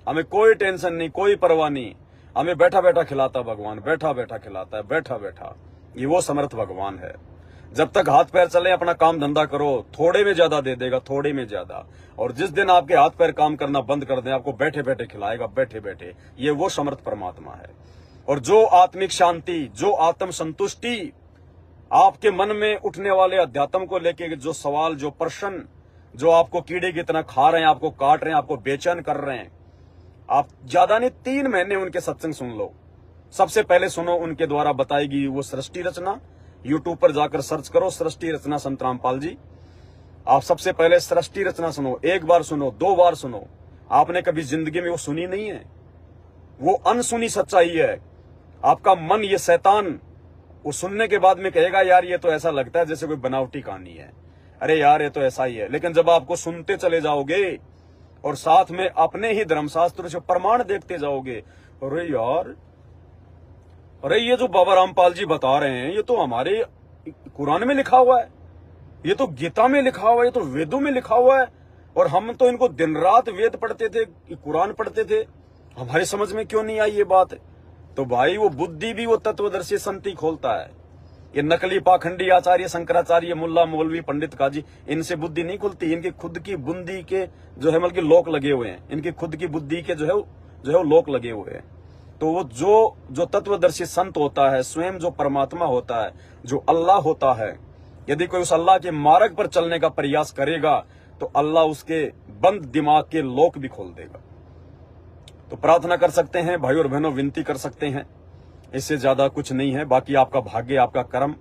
A: हमें कोई टेंशन नहीं, कोई परवाह नहीं। हमें बैठा बैठा खिलाता भगवान, बैठा बैठा खिलाता है, बैठा बैठा। ये वो समर्थ भगवान है। जब तक हाथ पैर चले अपना काम धंधा करो, थोड़े में ज्यादा दे देगा, थोड़े में ज्यादा। और जिस दिन आपके हाथ पैर काम करना बंद कर दें, आपको बैठे बैठे खिलाएगा, बैठे बैठे। ये वो समर्थ परमात्मा है। और जो आत्मिक शांति, जो आत्म संतुष्टि, आपके मन में उठने वाले अध्यात्म को लेके जो सवाल, जो प्रश्न, जो आपको कीड़े की तरह खा रहे हैं, आपको काट रहे हैं, आपको बेचैन कर रहे हैं, आप ज्यादा नहीं 3 महीने उनके सत्संग सुन लो। सबसे पहले सुनो उनके द्वारा बताएगी वो सृष्टि रचना। यूट्यूब पर जाकर सर्च करो सृष्टि रचना संत रामपाल जी। आप सबसे पहले सृष्टि रचना सुनो। 1 बार सुनो, 2 बार सुनो। आपने कभी जिंदगी में वो सुनी नहीं है? वो अनसुनी सच्चाई है। आपका मन, ये शैतान, वो सुनने के बाद में कहेगा यार ये तो ऐसा लगता है जैसे कोई बनावटी कहानी है, अरे यार ये तो ऐसा ही है। लेकिन जब आपको सुनते चले जाओगे और साथ में अपने ही धर्मशास्त्र से प्रमाण देखते जाओगे, अरे यार, अरे ये जो बाबा रामपाल जी बता रहे हैं ये तो हमारे कुरान में लिखा हुआ है, ये तो गीता में लिखा हुआ है, ये तो वेदों में लिखा हुआ है, और हम तो इनको दिन रात वेद पढ़ते थे, कुरान पढ़ते थे, हमारे समझ में क्यों नहीं आई ये बात। तो भाई वो बुद्धि भी वो तत्वदर्शी संति खोलता है। ये नकली पाखंडी आचार्य, शंकराचार्य, मुल्ला, मौलवी, पंडित, काजी, इनसे बुद्धि नहीं खुलती। इनकी खुद की बुद्धि के जो है बल्कि लोक लगे हुए हैं, इनकी खुद की बुद्धि के जो है वो लोक लगे हुए हैं। तो वो जो तत्वदर्शी संत होता है, स्वयं जो परमात्मा होता है, जो अल्लाह होता है, यदि कोई उस अल्लाह के मार्ग पर चलने का प्रयास करेगा तो अल्लाह उसके बंद दिमाग के लोक भी खोल देगा। तो प्रार्थना कर सकते हैं भाई और बहनों, विनती कर सकते हैं, इससे ज्यादा कुछ नहीं है। बाकी आपका भाग्य, आपका कर्म।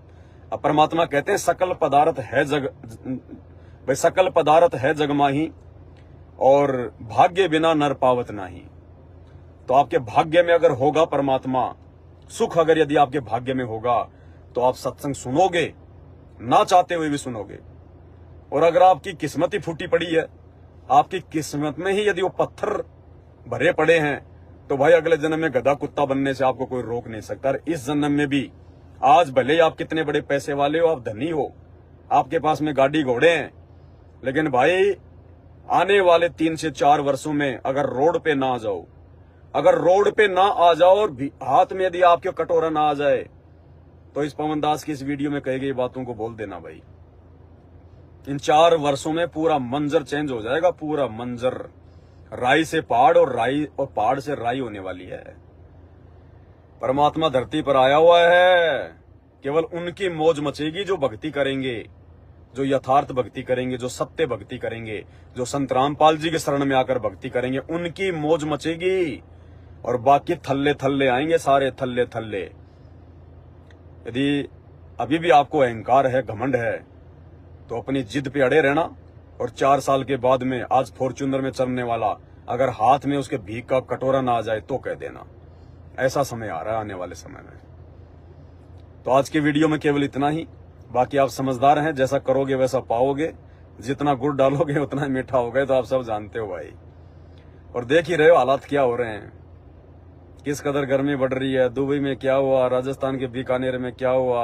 A: अब परमात्मा कहते हैं सकल पदार्थ है भाई सकल पदार्थ है जग माही, और भाग्य बिना नर पावत नाही। तो आपके भाग्य में अगर होगा परमात्मा, सुख अगर यदि आपके भाग्य में होगा तो आप सत्संग सुनोगे, ना चाहते हुए भी सुनोगे। और अगर आपकी किस्मत ही फूटी पड़ी है, आपकी किस्मत में ही यदि वो पत्थर भरे पड़े हैं, तो भाई अगले जन्म में गधा कुत्ता बनने से आपको कोई रोक नहीं सकता। इस जन्म में भी, आज भले ही आप कितने बड़े पैसे वाले हो, आप धनी हो, आपके पास में गाड़ी घोड़े हैं, लेकिन भाई आने वाले 3 से 4 वर्षों में अगर रोड पे ना आ जाओ, अगर रोड पे ना आ जाओ और हाथ में यदि आपके कटोरा ना आ जाए, तो इस पवन दास की इस वीडियो में कही गई बातों को बोल देना भाई। इन 4 वर्षों में पूरा मंजर चेंज हो जाएगा, पूरा मंजर। राई से पहाड़ और पहाड़ से राई होने वाली है। परमात्मा धरती पर आया हुआ है, केवल उनकी मौज मचेगी जो भक्ति करेंगे, जो यथार्थ भक्ति करेंगे, जो सत्य भक्ति करेंगे, जो संत रामपाल जी के शरण में आकर भक्ति करेंगे, उनकी मौज मचेगी। और बाकी थल्ले थल्ले आएंगे, सारे थल्ले थल्ले। यदि अभी भी आपको अहंकार है, घमंड है, तो अपनी जिद पे अड़े रहना। और 4 साल के बाद में, आज फॉर्च्यूनर में चलने वाला अगर हाथ में उसके भीख का कटोरा ना आ जाए तो कह देना। ऐसा समय आ रहा है आने वाले समय में। तो आज की वीडियो में केवल इतना ही। बाकी आप समझदार हैं, जैसा करोगे वैसा पाओगे, जितना गुड़ डालोगे उतना ही मीठा होगा, तो आप सब जानते हो भाई। और देख ही रहे हो हालात क्या हो रहे हैं, किस कदर गर्मी बढ़ रही है। दुबई में क्या हुआ, राजस्थान के बीकानेर में क्या हुआ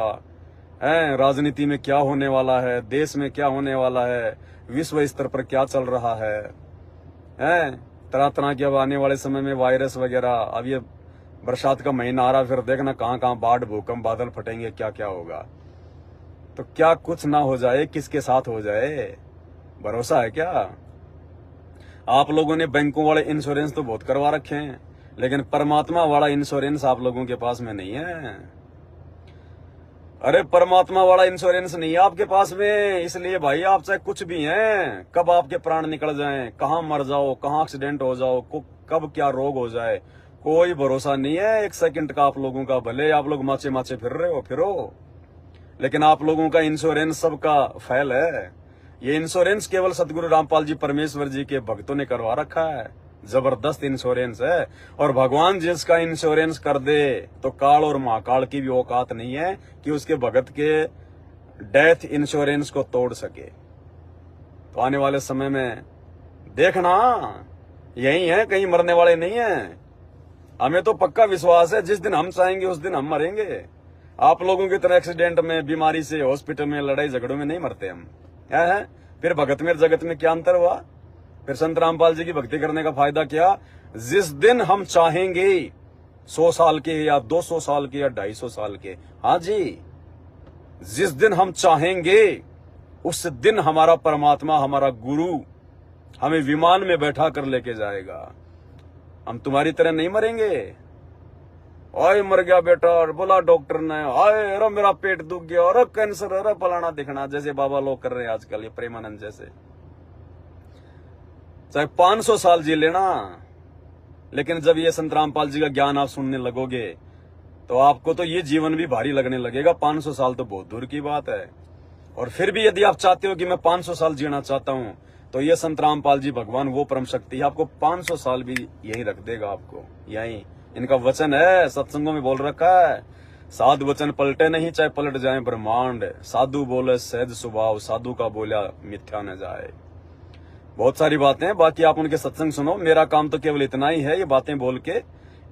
A: है, राजनीति में क्या होने वाला है, देश में क्या होने वाला है, विश्व स्तर पर क्या चल रहा है, तरह तरह के अब आने वाले समय में वायरस वगैरह। अब ये बरसात का महीना आ रहा, फिर देखना कहाँ कहाँ बाढ़, भूकंप, बादल फटेंगे, क्या क्या होगा। तो क्या कुछ ना हो जाए, किसके साथ हो जाए, भरोसा है क्या? आप लोगों ने बैंकों वाले इंश्योरेंस तो बहुत करवा रखे हैं, लेकिन परमात्मा वाला इंश्योरेंस आप लोगों के पास में नहीं है। अरे परमात्मा वाला इंश्योरेंस नहीं है आपके पास में, इसलिए भाई आप चाहे कुछ भी हैं, कब आपके प्राण निकल जाएं, कहाँ मर जाओ, कहाँ एक्सीडेंट हो जाओ, कब क्या रोग हो जाए, कोई भरोसा नहीं है 1 सेकंड का आप लोगों का। भले आप लोग माचे माचे फिर रहे हो, फिरो, लेकिन आप लोगों का इंश्योरेंस सबका फेल है। ये इंश्योरेंस केवल सतगुरु रामपाल जी परमेश्वर जी के भक्तों ने करवा रखा है। जबरदस्त इंश्योरेंस है, और भगवान जिसका इंश्योरेंस कर दे तो काल और महाकाल की भी औकात नहीं है कि उसके भगत के डेथ इंश्योरेंस को तोड़ सके। तो आने वाले समय में देखना यही है, कहीं मरने वाले नहीं है। हमें तो पक्का विश्वास है जिस दिन हम चाहेंगे उस दिन हम मरेंगे। आप लोगों की तरह एक्सीडेंट में, बीमारी से, हॉस्पिटल में, लड़ाई झगड़ों में नहीं मरते हम। है फिर भगत में जगत में क्या अंतर हुआ? फिर संत रामपाल जी की भक्ति करने का फायदा क्या? जिस दिन हम चाहेंगे 100 साल के या 200 साल के या 250 साल के, हाँ जी, जिस दिन हम चाहेंगे उस दिन हमारा परमात्मा, हमारा गुरु हमें विमान में बैठा कर लेके जाएगा। हम तुम्हारी तरह नहीं मरेंगे। ओए मर गया बेटा, और बोला डॉक्टर ने, आए अरे मेरा पेट दुख गया, अरे कैंसर, अरे फलाना दिखना, जैसे बाबा लोग कर रहे हैं आजकल, ये प्रेमानंद जैसे। चाहे 500 साल जी लेना, लेकिन जब ये संत रामपाल जी का ज्ञान आप सुनने लगोगे तो आपको तो ये जीवन भी भारी लगने लगेगा। 500 साल तो बहुत दूर की बात है। और फिर भी यदि आप चाहते हो कि मैं 500 साल जीना चाहता हूं, तो ये संत रामपाल जी भगवान वो परम शक्ति है, आपको 500 साल भी यहीं रख देगा, आपको यहीं इनका वचन है, सत्संगों में बोल रखा है, साधु वचन पलटे नहीं चाहे पलट जाए ब्रह्मांड, साधु बोले सहज स्वभाव, साधु का बोला मिथ्या न जाए। बहुत सारी बातें हैं, बाकी आप उनके सत्संग सुनो। मेरा काम तो केवल इतना ही है, ये बातें बोल के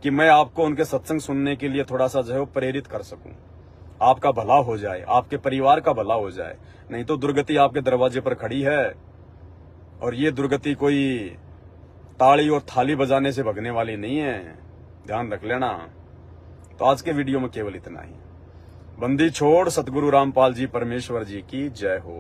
A: कि मैं आपको उनके सत्संग सुनने के लिए थोड़ा सा जो है वो प्रेरित कर सकूं, आपका भला हो जाए, आपके परिवार का भला हो जाए। नहीं तो दुर्गति आपके दरवाजे पर खड़ी है, और ये दुर्गति कोई ताली और थाली बजाने से भगने वाली नहीं है, ध्यान रख लेना। तो आज के वीडियो में केवल इतना ही। बंदी छोड़ सतगुरु रामपाल जी परमेश्वर जी की जय हो।